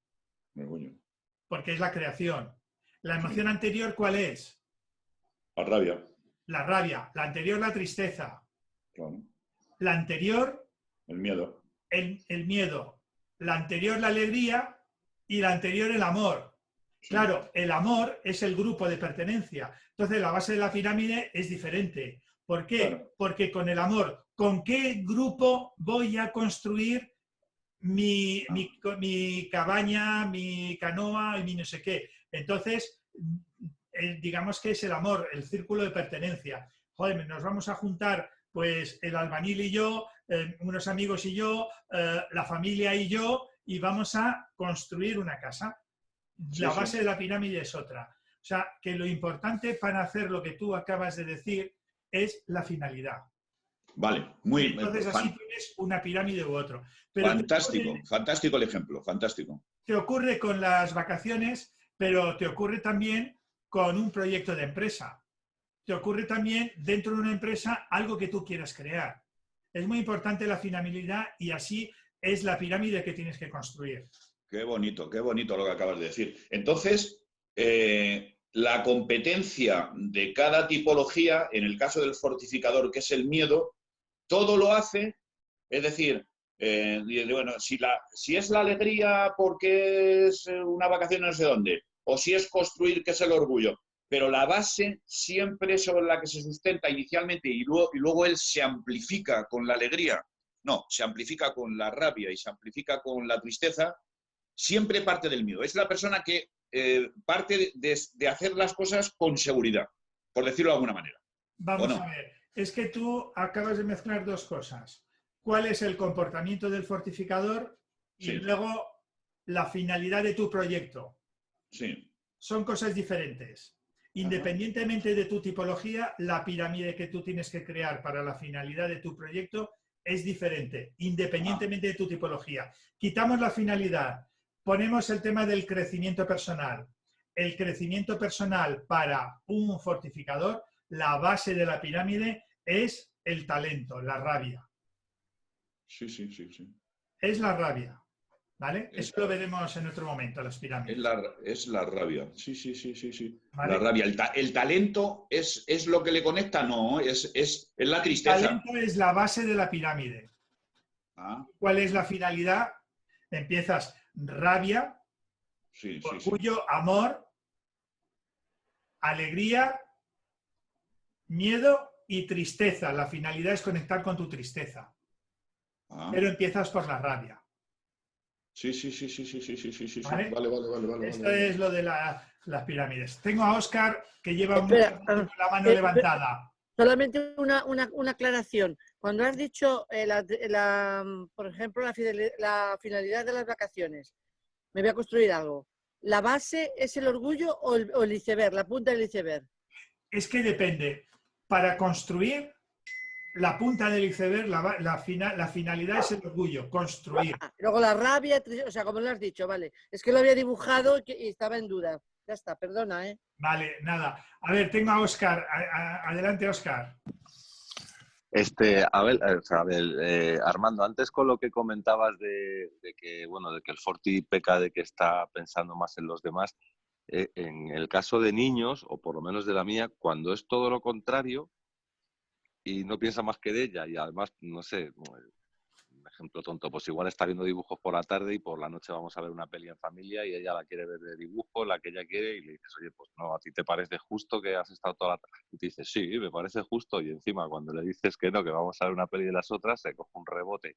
Orgullo. Porque es la creación. ¿La emoción anterior cuál es? La rabia. La rabia. La anterior, la tristeza. Claro. La anterior, El miedo. el miedo. La anterior, la alegría. Y la anterior, el amor. Sí. Claro, el amor es el grupo de pertenencia. Entonces, la base de la pirámide es diferente. ¿Por qué? Claro. Porque con el amor, ¿con qué grupo voy a construir mi cabaña, mi canoa y mi no sé qué? Entonces, digamos que es el amor, el círculo de pertenencia. Joder, nos vamos a juntar, pues, el albañil y yo, unos amigos y yo, la familia y yo, y vamos a construir una casa. La base de la pirámide es otra. O sea, que lo importante para hacer lo que tú acabas de decir es la finalidad. Vale, muy bien. Entonces así tienes una pirámide u otro. Pero fantástico, fantástico el ejemplo, fantástico. Te ocurre con las vacaciones, pero te ocurre también con un proyecto de empresa. Te ocurre también dentro de una empresa algo que tú quieras crear. Es muy importante la finalidad y así es la pirámide que tienes que construir. Qué bonito lo que acabas de decir. Entonces, la competencia de cada tipología, en el caso del fortificador, que es el miedo, todo lo hace, es decir, bueno, si es la alegría porque es una vacación no sé dónde, o si es construir, que es el orgullo, pero la base siempre sobre la que se sustenta inicialmente y luego él se amplifica con la alegría, no, se amplifica con la rabia y se amplifica con la tristeza, siempre parte del miedo. Es la persona que parte de hacer las cosas con seguridad, por decirlo de alguna manera. Vamos a ver, es que tú acabas de mezclar dos cosas. ¿Cuál es el comportamiento del fortificador? Y luego la finalidad de tu proyecto. Sí. Son cosas diferentes. Independientemente de tu tipología, la pirámide que tú tienes que crear para la finalidad de tu proyecto es diferente, independientemente de tu tipología. Quitamos la finalidad, ponemos el tema del crecimiento personal. El crecimiento personal para un fortificador, la base de la pirámide es el talento, la rabia. Sí. Es la rabia. ¿vale? Eso lo veremos en otro momento, las pirámides. Es la rabia. Sí, sí, sí, sí, sí. ¿Vale? La rabia. El talento es lo que le conecta, no, es la El tristeza. talento es la base de la pirámide. Ah, ¿Cuál es la finalidad? Empiezas rabia, sí, sí, sí. orgullo, amor, alegría, miedo y tristeza. La finalidad es conectar con tu tristeza. Ah, Pero empiezas por la rabia. sí, sí, sí, sí, sí, sí, sí, sí, sí. ¿Vale? Vale. Esto es lo de las pirámides. Tengo a Óscar que lleva Espera, mucho rato con la mano levantada. solamente una aclaración. Cuando has dicho, por ejemplo, la finalidad de las vacaciones, me voy a construir algo. ¿La base es el orgullo o el iceberg, la punta del iceberg? Es que depende. Para construir la punta del iceberg, la finalidad es el orgullo, construir. Luego la rabia, o sea, como lo has dicho, vale. Es que lo había dibujado y estaba en duda. Ya está, perdona, ¿eh? Vale, nada. A ver, tengo a Óscar. Adelante, Óscar. Armando, antes con lo que comentabas de que el Forti peca de que está pensando más en los demás, en el caso de niños, o por lo menos de la mía, cuando es todo lo contrario y no piensa más que de ella, y además, no sé, un ejemplo tonto, pues igual está viendo dibujos por la tarde y por la noche vamos a ver una peli en familia y ella la quiere ver de dibujo, la que ella quiere, y le dices, oye, pues no, ¿a ti te parece justo que has estado toda la tarde? Y te dice, sí, me parece justo, y encima cuando le dices que no, que vamos a ver una peli de las otras, se coge un rebote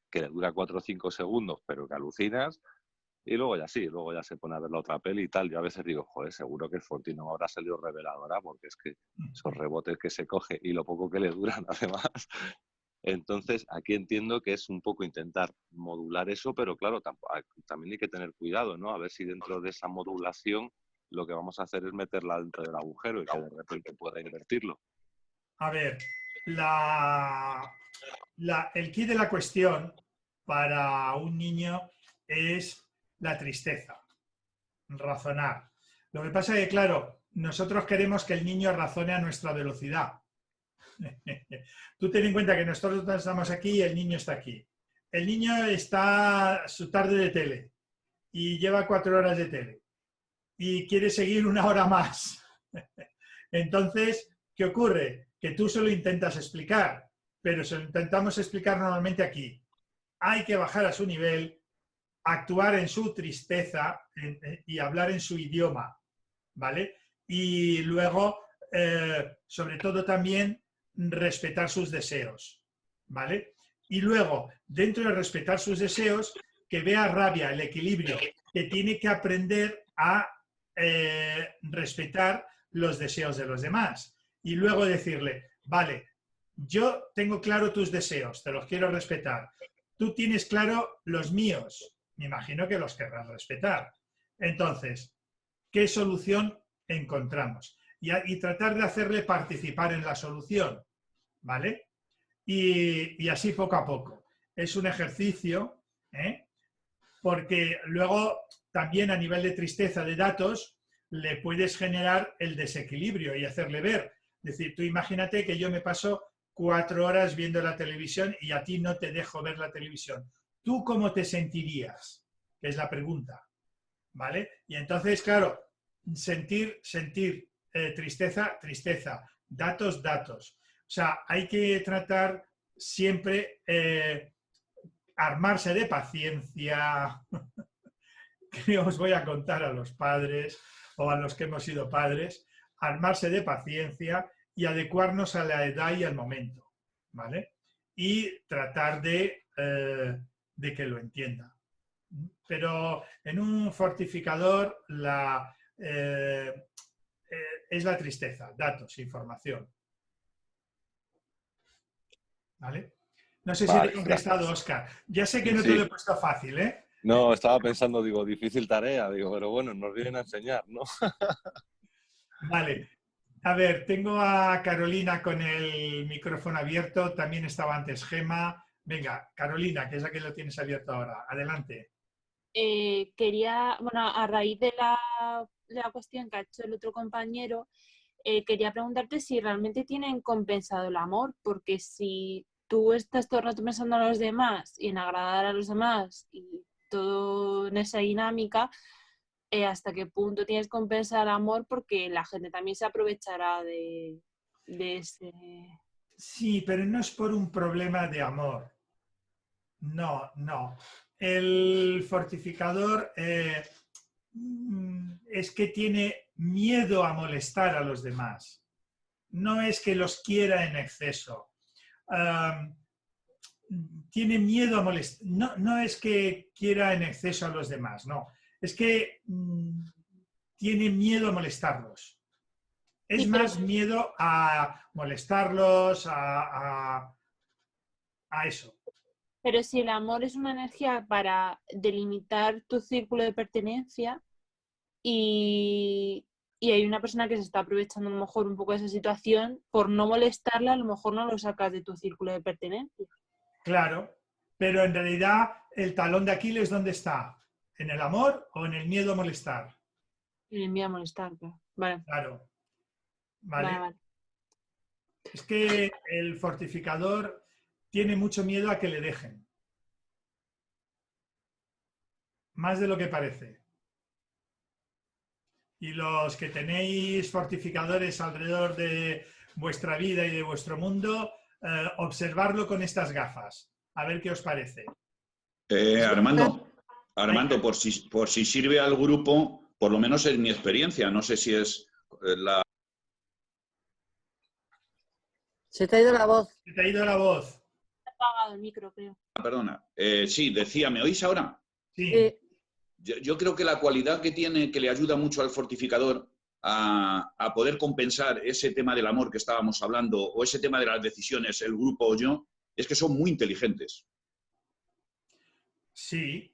que le dura 4 o 5 segundos, pero que alucinas, y luego ya se pone a ver la otra peli y tal. Yo a veces digo, joder, seguro que el Forti no habrá salido reveladora, porque es que esos rebotes que se coge y lo poco que le duran además. Entonces, aquí entiendo que es un poco intentar modular eso, pero claro, también hay que tener cuidado, ¿no? A ver si dentro de esa modulación lo que vamos a hacer es meterla dentro del agujero y que de repente pueda invertirlo. A ver, el key de la cuestión para un niño es la tristeza, razonar. Lo que pasa es que, claro, nosotros queremos que el niño razone a nuestra velocidad. Tú ten en cuenta que nosotros estamos aquí y el niño está aquí. El niño está su tarde de tele y lleva 4 horas de tele y quiere seguir 1 hora más. Entonces, ¿qué ocurre? Que tú se lo intentas explicar, pero se lo intentamos explicar normalmente aquí. Hay que bajar a su nivel, actuar en su tristeza y hablar en su idioma, ¿vale? Y luego, sobre todo también, respetar sus deseos, ¿vale? Y luego, dentro de respetar sus deseos, que vea rabia, el equilibrio, que tiene que aprender a respetar los deseos de los demás. Y luego decirle, vale, yo tengo claro tus deseos, te los quiero respetar. Tú tienes claro los míos, me imagino que los querrás respetar. Entonces, ¿qué solución encontramos? Y tratar de hacerle participar en la solución, ¿vale? Y así poco a poco. Es un ejercicio, ¿eh? Porque luego también a nivel de tristeza de datos le puedes generar el desequilibrio y hacerle ver. Es decir, tú imagínate que yo me paso 4 horas viendo la televisión y a ti no te dejo ver la televisión. ¿Tú cómo te sentirías? Que es la pregunta, ¿vale? Y entonces, claro, sentir tristeza, datos. O sea, hay que tratar siempre armarse de paciencia. Que os voy a contar a los padres o a los que hemos sido padres, armarse de paciencia y adecuarnos a la edad y al momento, ¿vale? Y tratar de que lo entienda. Pero en un fortificador es la tristeza, datos, información. ¿Vale? No sé si te he contestado, Óscar. Ya sé que no te lo he puesto fácil, ¿eh? No, estaba pensando, digo, difícil tarea, pero bueno, nos vienen a enseñar, ¿no? Vale. A ver, tengo a Carolina con el micrófono abierto, también estaba antes Gema. Venga, Carolina, que es la que lo tienes abierto ahora. Adelante. A raíz de la cuestión que ha hecho el otro compañero, quería preguntarte si realmente tienen compensado el amor, porque si tú estás todo el rato pensando en los demás y en agradar a los demás y todo en esa dinámica, hasta qué punto tienes que compensar amor, porque la gente también se aprovechará de ese... Sí, pero no es por un problema de amor. No, no. El fortificador es que tiene miedo a molestar a los demás. No es que los quiera en exceso. Tiene miedo a molestar. No, no es que quiera en exceso a los demás, no. Es que tiene miedo a molestarlos. Es más miedo a molestarlos, a eso. Pero si el amor es una energía para delimitar tu círculo de pertenencia y hay una persona que se está aprovechando a lo mejor un poco de esa situación, por no molestarla, a lo mejor no lo sacas de tu círculo de pertenencia. Claro, pero en realidad el talón de Aquiles, ¿dónde está? ¿En el amor o en el miedo a molestar? En el miedo a molestar, claro. Vale. Claro. ¿Vale? Vale. Es que el fortificador tiene mucho miedo a que le dejen. Más de lo que parece. Y los que tenéis fortificadores alrededor de vuestra vida y de vuestro mundo, observarlo con estas gafas. A ver qué os parece. Armando, por si sirve al grupo, por lo menos en mi experiencia, no sé si es la... Se te ha ido la voz. Se te ha ido la voz. Se ha apagado el micro, creo. Perdona. Sí, decía, ¿me oís ahora? Sí. Yo creo que la cualidad que tiene, que le ayuda mucho al fortificador a poder compensar ese tema del amor que estábamos hablando, o ese tema de las decisiones, el grupo o yo, es que son muy inteligentes. Sí.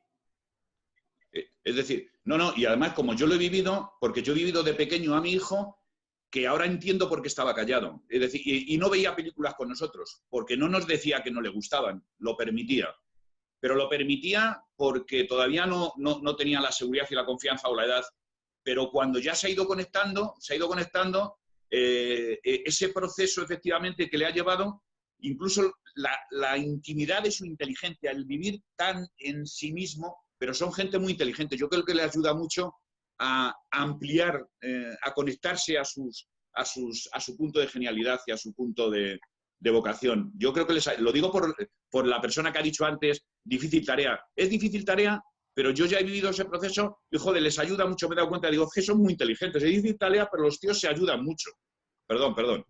Es decir, no, y además como yo lo he vivido, porque yo he vivido de pequeño a mi hijo, que ahora entiendo por qué estaba callado. Es decir, y no veía películas con nosotros, porque no nos decía que no le gustaban, lo permitía. Pero lo permitía porque todavía no tenía la seguridad y la confianza o la edad. Pero cuando ya se ha ido conectando, ese proceso efectivamente que le ha llevado, incluso la intimidad de su inteligencia, el vivir tan en sí mismo, pero son gente muy inteligente. Yo creo que le ayuda mucho a ampliar, a conectarse a su punto de genialidad y a su punto de vocación. Yo creo que lo digo por la persona que ha dicho antes, difícil tarea. Es difícil tarea, pero yo ya he vivido ese proceso y, joder, les ayuda mucho. Me he dado cuenta, digo, que son muy inteligentes. Es difícil tarea, pero los tíos se ayudan mucho. Perdón.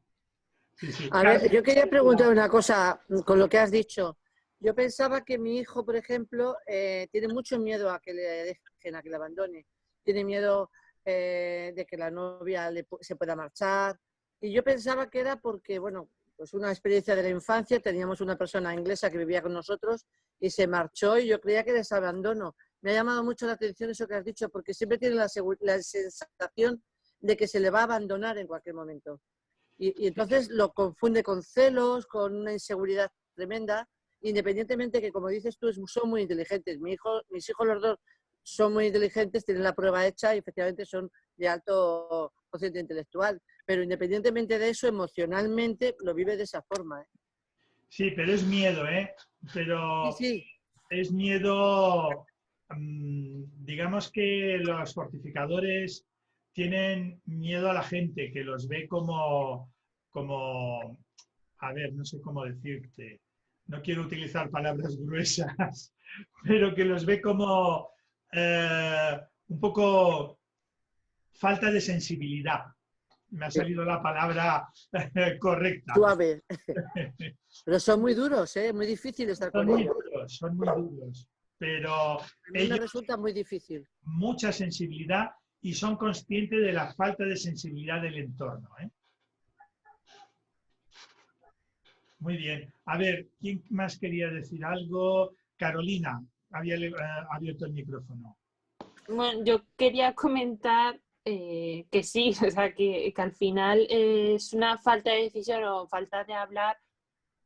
A ver, yo quería preguntar una cosa con lo que has dicho. Yo pensaba que mi hijo, por ejemplo, tiene mucho miedo a que le dejen, a que le abandone. Tiene miedo de que la novia se pueda marchar. Y yo pensaba que era porque, bueno, pues una experiencia de la infancia, teníamos una persona inglesa que vivía con nosotros y se marchó y yo creía que era ese abandono. Me ha llamado mucho la atención eso que has dicho, porque siempre tiene la sensación de que se le va a abandonar en cualquier momento. Y entonces lo confunde con celos, con una inseguridad tremenda, independientemente que, como dices tú, son muy inteligentes. Mis hijos los dos son muy inteligentes, tienen la prueba hecha y efectivamente son de alto cociente intelectual. Pero independientemente de eso, emocionalmente lo vive de esa forma. Sí, pero es miedo, ¿eh? Pero sí. Es miedo, digamos que los fortificadores tienen miedo a la gente, que los ve como, a ver, no sé cómo decirte, no quiero utilizar palabras gruesas, pero que los ve como un poco falta de sensibilidad. Me ha salido la palabra correcta. Suave. Pero son muy duros, muy difíciles estar con ellos. Son muy duros. Pero a mí me resulta muy difícil. Mucha sensibilidad y son conscientes de la falta de sensibilidad del entorno. Muy bien. A ver, ¿quién más quería decir algo? Carolina, había abierto el micrófono. Bueno, yo quería comentar que sí, o sea, que al final es una falta de decisión o falta de hablar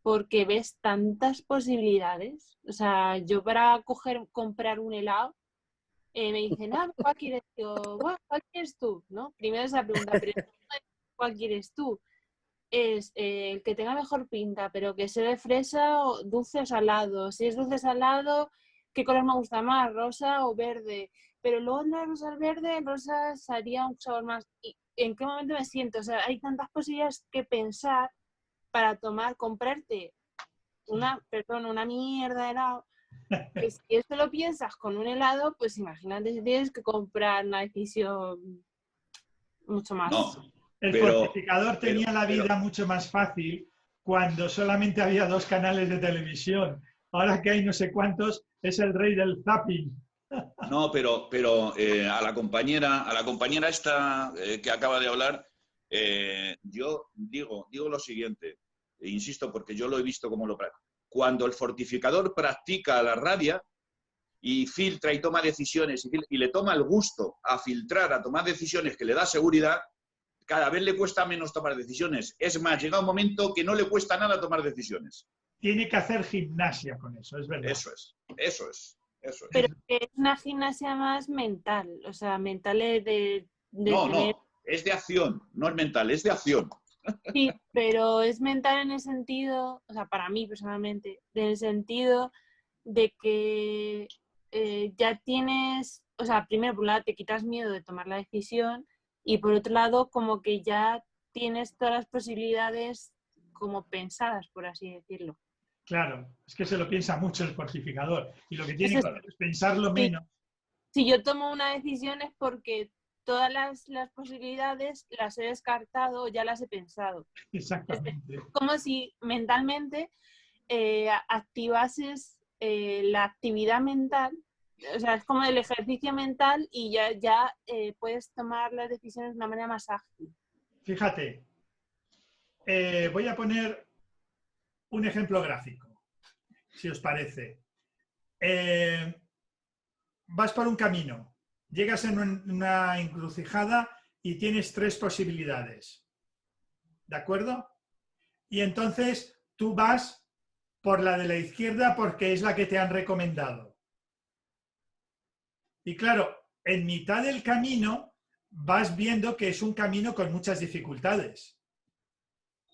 porque ves tantas posibilidades. O sea, yo para comprar un helado, me dicen, ¿cuál quieres tú? ¿Cuál quieres tú? ¿No? Primero esa pregunta, pero ¿cuál quieres tú? Es el que tenga mejor pinta, pero que sea de fresa, o dulce o salado. Si es dulce o salado, qué color me gusta más, rosa o verde. Pero luego en la rosa al verde, en rosa sería un sabor más. ¿Y en qué momento me siento? O sea, hay tantas posibilidades que pensar para comprarte una mierda de helado. Que si esto lo piensas con un helado, pues imagínate si tienes que comprar una decisión mucho más. No, El fortificador tenía la vida mucho más fácil cuando solamente había 2 canales de televisión. Ahora que hay no sé cuántos, es el rey del zapping. No, pero a la compañera esta que acaba de hablar, yo digo lo siguiente, e insisto porque yo lo he visto como lo practico. Cuando el fortificador practica la rabia y filtra y toma decisiones y le toma el gusto a filtrar, a tomar decisiones que le da seguridad, cada vez le cuesta menos tomar decisiones. Es más, llega un momento que no le cuesta nada tomar decisiones. Tiene que hacer gimnasia con eso, es verdad. Eso es. Pero es una gimnasia más mental, o sea, mental de No, tener... no, es de acción, no es mental, es de acción. Sí, pero es mental en el sentido, o sea, para mí personalmente, en el sentido de que ya tienes, o sea, primero por un lado te quitas miedo de tomar la decisión y por otro lado como que ya tienes todas las posibilidades como pensadas, por así decirlo. Claro, es que se lo piensa mucho el fortificador y lo que tiene Eso que hacer es pensarlo menos. Si yo tomo una decisión es porque todas las posibilidades las he descartado o ya las he pensado. Exactamente. Es como si mentalmente activases la actividad mental, o sea, es como el ejercicio mental y ya puedes tomar las decisiones de una manera más ágil. Fíjate, voy a poner un ejemplo gráfico, si os parece. Vas por un camino, llegas en una encrucijada y tienes 3 posibilidades. ¿De acuerdo? Y entonces tú vas por la de la izquierda porque es la que te han recomendado. Y claro, en mitad del camino vas viendo que es un camino con muchas dificultades.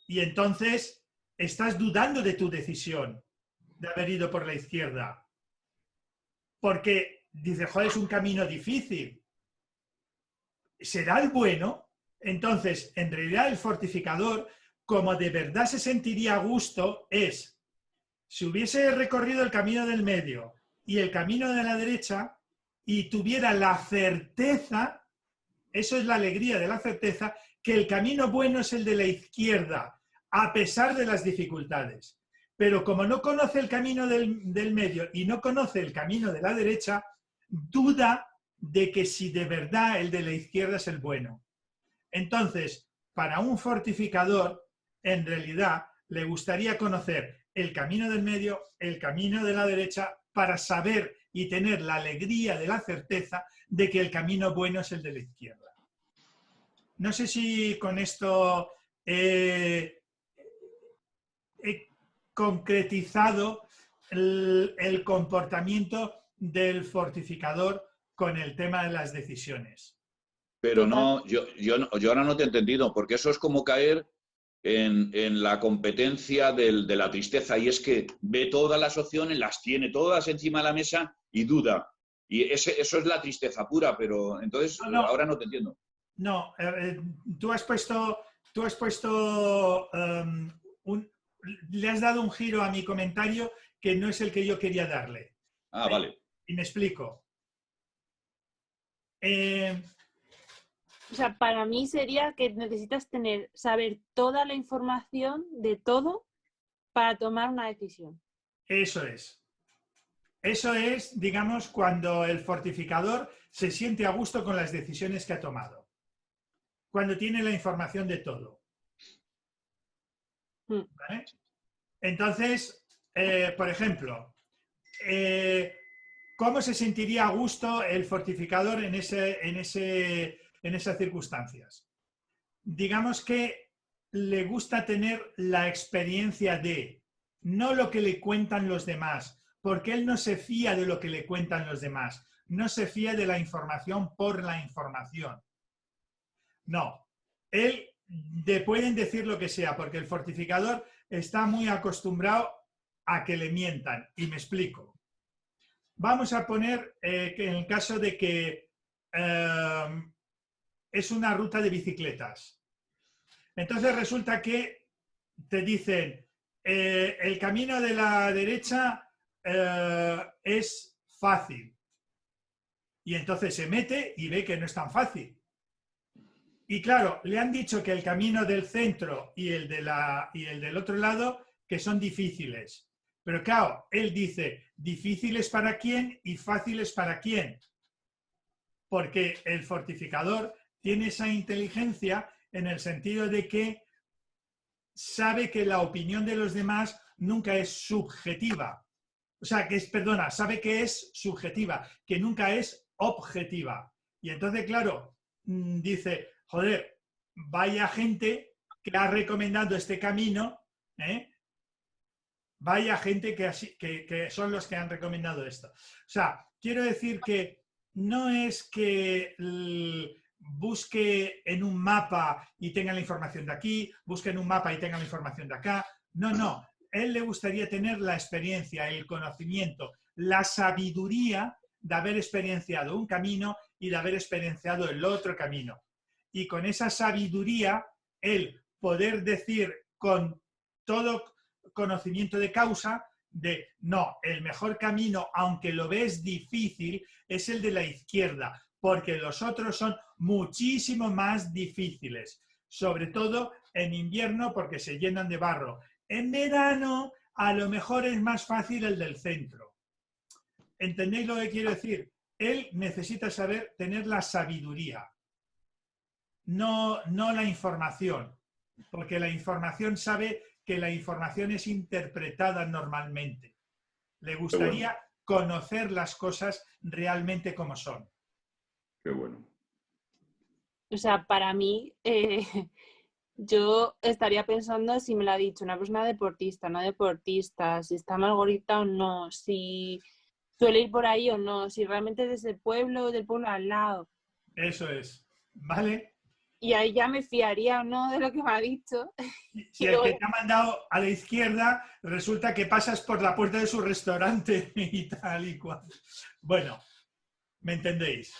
Y entonces estás dudando de tu decisión de haber ido por la izquierda. Porque dices, joder, es un camino difícil. ¿Será el bueno? Entonces, en realidad el fortificador, como de verdad se sentiría a gusto, es, si hubiese recorrido el camino del medio y el camino de la derecha y tuviera la certeza, eso es la alegría de la certeza, que el camino bueno es el de la izquierda, a pesar de las dificultades. Pero como no conoce el camino del medio y no conoce el camino de la derecha, duda de que si de verdad el de la izquierda es el bueno. Entonces, para un fortificador, en realidad, le gustaría conocer el camino del medio, el camino de la derecha, para saber y tener la alegría de la certeza de que el camino bueno es el de la izquierda. No sé si con esto he concretizado el comportamiento del fortificador con el tema de las decisiones. Pero no, yo ahora no te he entendido, porque eso es como caer en la competencia de la tristeza, y es que ve todas las opciones, las tiene todas encima de la mesa y duda. Y eso es la tristeza pura, pero entonces ahora no te entiendo. No, tú has puesto le has dado un giro a mi comentario que no es el que yo quería darle. Ah, vale. Y me explico. O sea, para mí sería que necesitas saber toda la información de todo para tomar una decisión. Eso es. Eso es, digamos, cuando el fortificador se siente a gusto con las decisiones que ha tomado. Cuando tiene la información de todo. ¿Vale? Entonces, por ejemplo, ¿cómo se sentiría a gusto el fortificador en esas circunstancias? Digamos que le gusta tener la experiencia de, no lo que le cuentan los demás, porque él no se fía de lo que le cuentan los demás, no se fía de la información por la información. No, él pueden decir lo que sea, porque el fortificador está muy acostumbrado a que le mientan, y me explico. vamos a poner que en el caso de que es una ruta de bicicletas. Entonces resulta que te dicen, el camino de la derecha es fácil. Y entonces se mete y ve que no es tan fácil. Y claro, le han dicho que el camino del centro y el del otro lado que son difíciles. Pero claro, él dice, difíciles para quién y fáciles para quién. Porque el fortificador tiene esa inteligencia en el sentido de que sabe que la opinión de los demás nunca es subjetiva. O sea, sabe que es subjetiva, que nunca es objetiva. Y entonces, claro, dice, joder, vaya gente que ha recomendado este camino, vaya gente que son los que han recomendado esto. O sea, quiero decir que no es que busque en un mapa y tenga la información de aquí, busque en un mapa y tenga la información de acá. No, no. Él le gustaría tener la experiencia, el conocimiento, la sabiduría de haber experienciado un camino y de haber experienciado el otro camino. Y con esa sabiduría, él poder decir con todo conocimiento de causa de no, el mejor camino, aunque lo ves difícil, es el de la izquierda, porque los otros son muchísimo más difíciles, sobre todo en invierno porque se llenan de barro. En verano a lo mejor es más fácil el del centro. ¿Entendéis lo que quiero decir? Él necesita saber tener la sabiduría, no la información, porque la información sabe que la información es interpretada normalmente. Le gustaría conocer las cosas realmente como son. Qué bueno. O sea, para mí, yo estaría pensando si me lo ha dicho una persona deportista, no deportista, si está mal gordita o no, si suele ir por ahí o no, si realmente es de ese pueblo o del pueblo al lado. Eso es, ¿vale? Y ahí ya me fiaría o no de lo que me ha dicho. Si el que te ha mandado a la izquierda resulta que pasas por la puerta de su restaurante y tal y cual. Bueno, ¿me entendéis?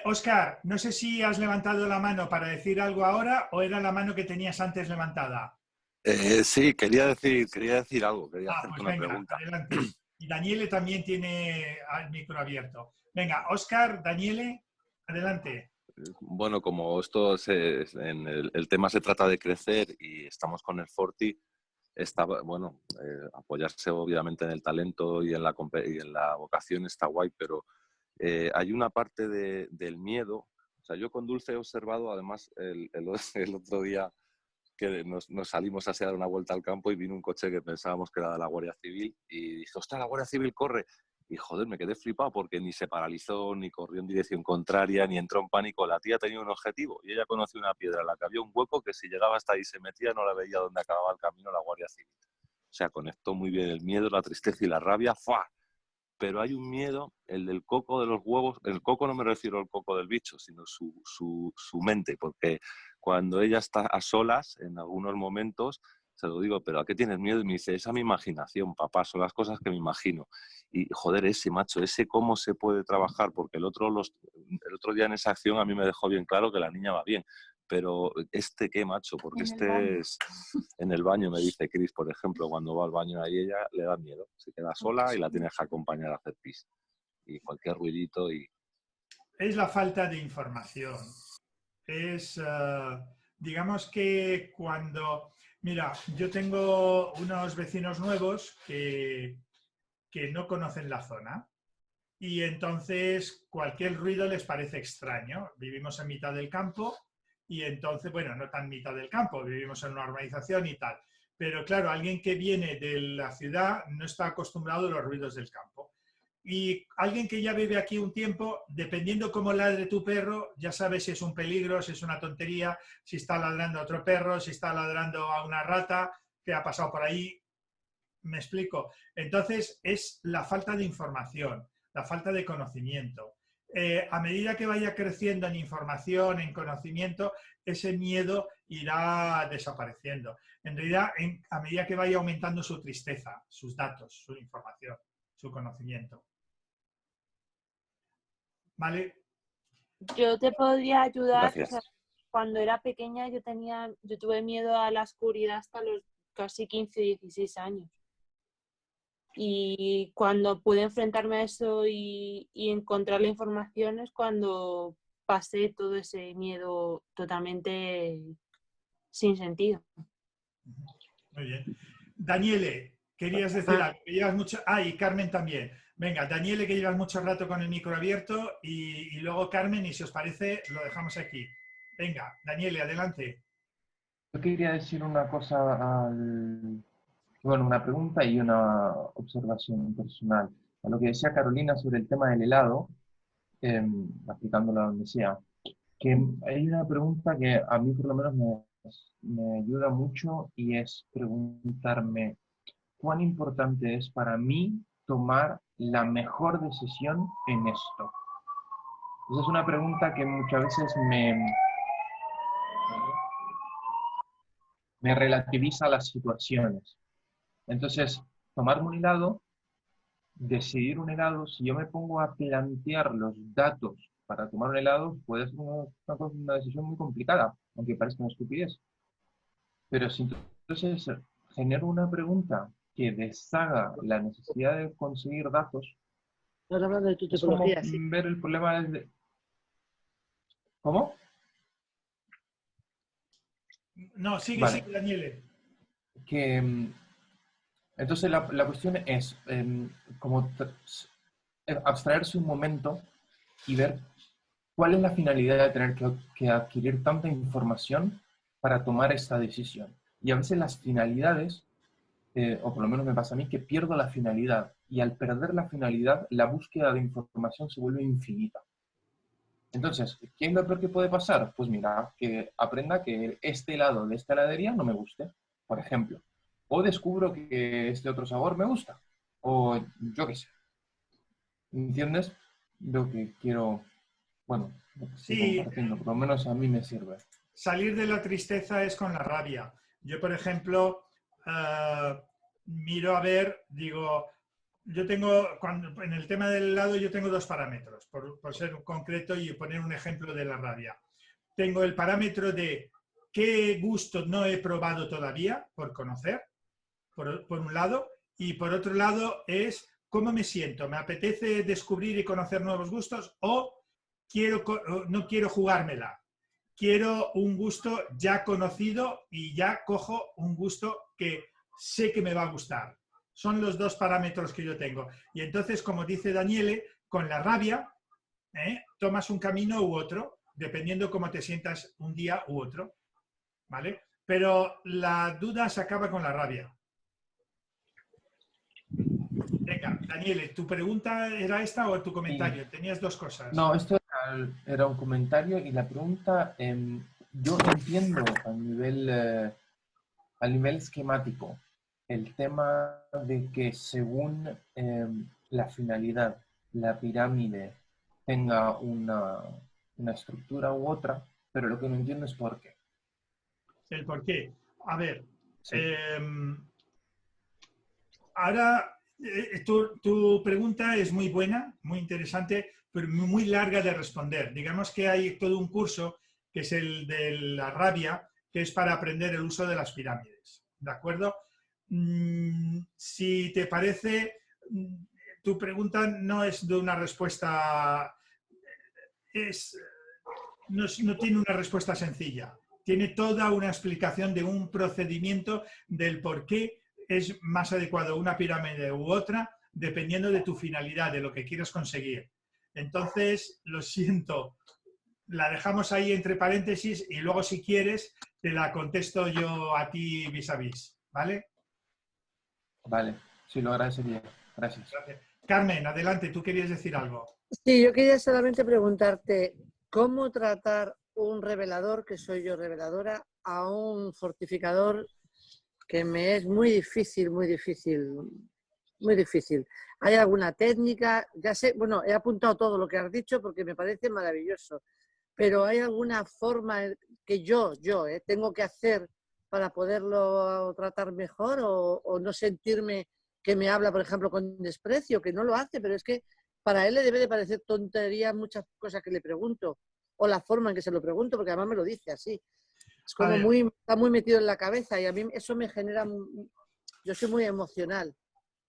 Óscar, no sé si has levantado la mano para decir algo ahora o era la mano que tenías antes levantada. Sí, quería decir algo, quería hacerte pues una venga, pregunta. adelante. Y Daniele también tiene el micro abierto. Venga, Óscar, Daniele, adelante. Bueno, como esto en el tema se trata de crecer y estamos con el Forti, apoyarse obviamente en el talento y en la vocación está guay, pero hay una parte del miedo. O sea, yo con Dulce he observado, además, el otro día que nos salimos a dar una vuelta al campo y vino un coche que pensábamos que era de la Guardia Civil y dije, ¡ostras, la Guardia Civil corre! Y joder, me quedé flipado porque ni se paralizó, ni corrió en dirección contraria, ni entró en pánico. La tía tenía un objetivo y ella conoció una piedra en la que había un hueco que si llegaba hasta ahí y se metía no la veía dónde acababa el camino la Guardia Civil. O sea, conectó muy bien el miedo, la tristeza y la rabia. ¡Fua! Pero hay un miedo, el del coco de los huevos. El coco no me refiero al coco del bicho, sino su mente, porque cuando ella está a solas, en algunos momentos, se lo digo, ¿pero a qué tienes miedo? Y me dice, esa es mi imaginación, papá, son las cosas que me imagino. Y joder, ese cómo se puede trabajar, porque el otro día en esa acción a mí me dejó bien claro que la niña va bien. Pero ¿qué, macho? Porque es en el baño, me dice Cris, por ejemplo, cuando va al baño ahí ella le da miedo. Se queda sola y la tienes que acompañar a hacer pis. Y cualquier ruidito y... Es la falta de información. Digamos que cuando... Mira, yo tengo unos vecinos nuevos que no conocen la zona y entonces cualquier ruido les parece extraño. Vivimos en mitad del campo y entonces, bueno, no tan mitad del campo, vivimos en una urbanización y tal. Pero claro, alguien que viene de la ciudad no está acostumbrado a los ruidos del campo. Y alguien que ya vive aquí un tiempo, dependiendo cómo ladre tu perro, ya sabes si es un peligro, si es una tontería, si está ladrando a otro perro, si está ladrando a una rata que ha pasado por ahí. ¿Me explico? Entonces es la falta de información, la falta de conocimiento. A medida que vaya creciendo en información, en conocimiento, ese miedo irá desapareciendo. En realidad, a medida que vaya aumentando su tristeza, sus datos, su información, su conocimiento. ¿vale? Yo te podría ayudar. O sea, Gracias. cuando era pequeña yo tuve miedo a la oscuridad hasta los casi 15, 16 años. Y cuando pude enfrentarme a eso y encontrar la información es cuando pasé todo ese miedo totalmente sin sentido. Muy bien. Daniele, querías decir algo. Que llevas mucho... y Carmen también. Venga, Daniele, que llevas mucho rato con el micro abierto, y luego Carmen, y si os parece, lo dejamos aquí. Venga, Daniele, adelante. Yo quería decir una cosa bueno, una pregunta y una observación personal. A lo que decía Carolina sobre el tema del helado, aplicándolo a donde sea, que hay una pregunta que a mí por lo menos me ayuda mucho y es preguntarme cuán importante es para mí tomar la mejor decisión en esto. Esa es una pregunta que muchas veces me relativiza las situaciones. Entonces, tomarme un helado, decidir un helado, si yo me pongo a plantear los datos para tomar un helado, puede ser una decisión muy complicada, aunque parezca una estupidez. Pero si entonces genero una pregunta que deshaga la necesidad de conseguir datos, Estás hablando de tu es como tipología, sí. ver el problema desde... ¿Cómo? No, sigue, Vale. sigue, Daniele. Entonces la cuestión es como abstraerse un momento y ver cuál es la finalidad de tener que adquirir tanta información para tomar esta decisión. Y a veces las finalidades, o por lo menos me pasa a mí, que pierdo la finalidad. Y al perder la finalidad, la búsqueda de información se vuelve infinita. Entonces, ¿qué es lo peor que puede pasar? Pues mira, que aprenda que este helado de esta heladería no me guste, por ejemplo. O descubro que este otro sabor me gusta. O yo qué sé. ¿Entiendes? Lo que quiero, bueno, estoy Sí, compartiendo, por lo menos a mí me sirve. salir de la tristeza es con la rabia. Yo, por ejemplo, miro a ver, digo, yo tengo, en el tema del helado yo tengo dos parámetros, por ser concreto y poner un ejemplo de la rabia. Tengo el parámetro de qué gusto no he probado todavía por conocer, por un lado, y por otro lado es cómo me siento. ¿Me apetece descubrir y conocer nuevos gustos o no quiero jugármela? Quiero un gusto ya conocido y ya cojo un gusto que sé que me va a gustar. Son los dos parámetros que yo tengo. Y entonces, como dice Daniele, con la rabia, tomas un camino u otro, dependiendo cómo te sientas un día u otro. ¿Vale? Pero la duda se acaba con la rabia. Venga, Daniele, ¿tu pregunta era esta o tu comentario? Tenías dos cosas. No, esto era un comentario y la pregunta, yo entiendo a nivel esquemático el tema de que según la finalidad, la pirámide tenga una estructura u otra, pero lo que no entiendo es por qué. El por qué. A ver, Sí. ahora tu pregunta es muy buena, muy interesante, pero muy larga de responder. Digamos que hay todo un curso que es el de la rabia, que es para aprender el uso de las pirámides. ¿De acuerdo? Si te parece, tu pregunta no es de una respuesta, no tiene una respuesta sencilla. Tiene toda una explicación de un procedimiento del por qué es más adecuado una pirámide u otra, dependiendo de tu finalidad, de lo que quieras conseguir. Entonces, lo siento, la dejamos ahí entre paréntesis y luego, si quieres, te la contesto yo a ti vis a vis, ¿vale? Vale, sí, lo agradecería. Gracias. Gracias. Carmen, adelante, tú querías decir algo. Sí, yo quería solamente preguntarte cómo tratar un revelador, que soy yo reveladora, a un fortificador que me es muy difícil, muy difícil, muy difícil. ¿Hay alguna técnica? Ya sé, bueno, he apuntado todo lo que has dicho porque me parece maravilloso, pero ¿hay alguna forma que yo tengo que hacer para poderlo tratar mejor o no sentirme que me habla, por ejemplo, con desprecio, que no lo hace, pero es que para él le debe de parecer tontería muchas cosas que le pregunto, o la forma en que se lo pregunto, porque además me lo dice así. Es como está muy metido en la cabeza y a mí eso me genera... Yo soy muy emocional.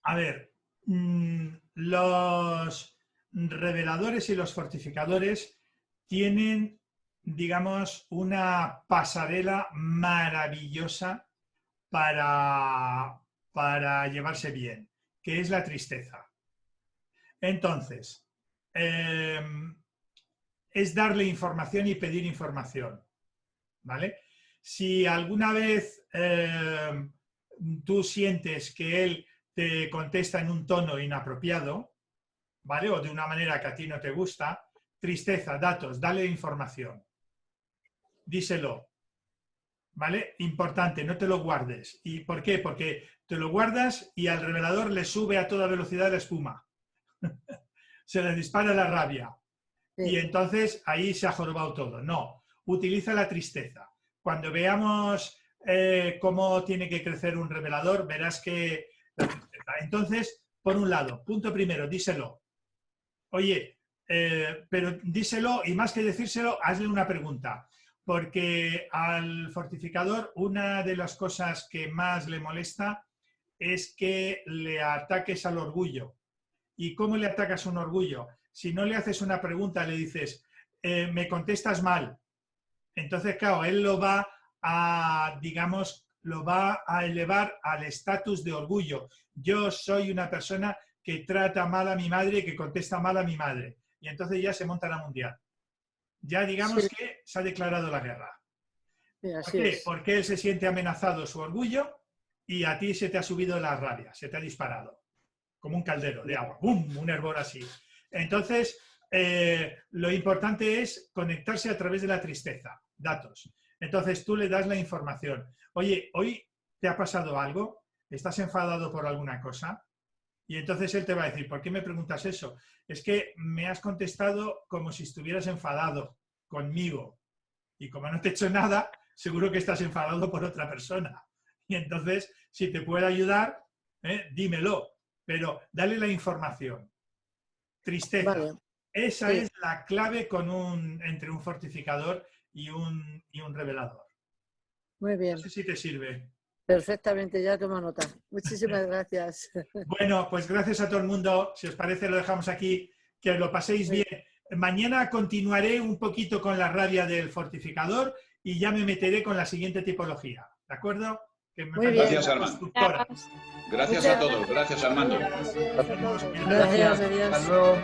A ver, los reveladores y los fortificadores tienen, digamos, una pasarela maravillosa para llevarse bien, que es la tristeza. Entonces, es darle información y pedir información, ¿vale? Si alguna vez tú sientes que él te contesta en un tono inapropiado, ¿vale? O de una manera que a ti no te gusta, tristeza, datos, dale información. Díselo, ¿vale? Importante, no te lo guardes. ¿Y por qué? Porque te lo guardas y al revelador le sube a toda velocidad la espuma. Se le dispara la rabia. Sí. Y entonces ahí se ha jorobado todo. No, utiliza la tristeza. Cuando veamos cómo tiene que crecer un revelador, verás que la tristeza. Entonces, por un lado, punto primero, díselo. Oye, pero díselo y más que decírselo, hazle una pregunta. Porque al fortificador una de las cosas que más le molesta es que le ataques al orgullo. ¿Y cómo le atacas un orgullo? Si no le haces una pregunta, le dices, me contestas mal. Entonces, claro, él lo va a, digamos, lo va a elevar al estatus de orgullo. Yo soy una persona que trata mal a mi madre y que contesta mal a mi madre. Y entonces ya se monta la mundial. Ya digamos que se ha declarado la guerra. ¿Por qué? Porque él se siente amenazado su orgullo y a ti se te ha subido la rabia, se te ha disparado. Como un caldero de agua, ¡bum! Un hervor así. Entonces, lo importante es conectarse a través de la tristeza, datos. Entonces, tú le das la información. Oye, ¿hoy te ha pasado algo? ¿Estás enfadado por alguna cosa? Y entonces él te va a decir, ¿por qué me preguntas eso? Es que me has contestado como si estuvieras enfadado conmigo. Y como no te he hecho nada, seguro que estás enfadado por otra persona. Y entonces, si te puede ayudar, dímelo. Pero dale la información. Tristeza. Vale. Esa es la clave entre un fortificador y un revelador. Muy bien. No sé si te sirve. Perfectamente, ya tomo nota. Muchísimas gracias. Bueno, pues gracias a todo el mundo. Si os parece, lo dejamos aquí. Que lo paséis bien. Mañana continuaré un poquito con la rabia del fortificador y ya me meteré con la siguiente tipología. ¿De acuerdo? Que me Muy bien. Gracias, Armando. Gracias a todos. Gracias, Armando. Gracias, adiós. Hasta luego.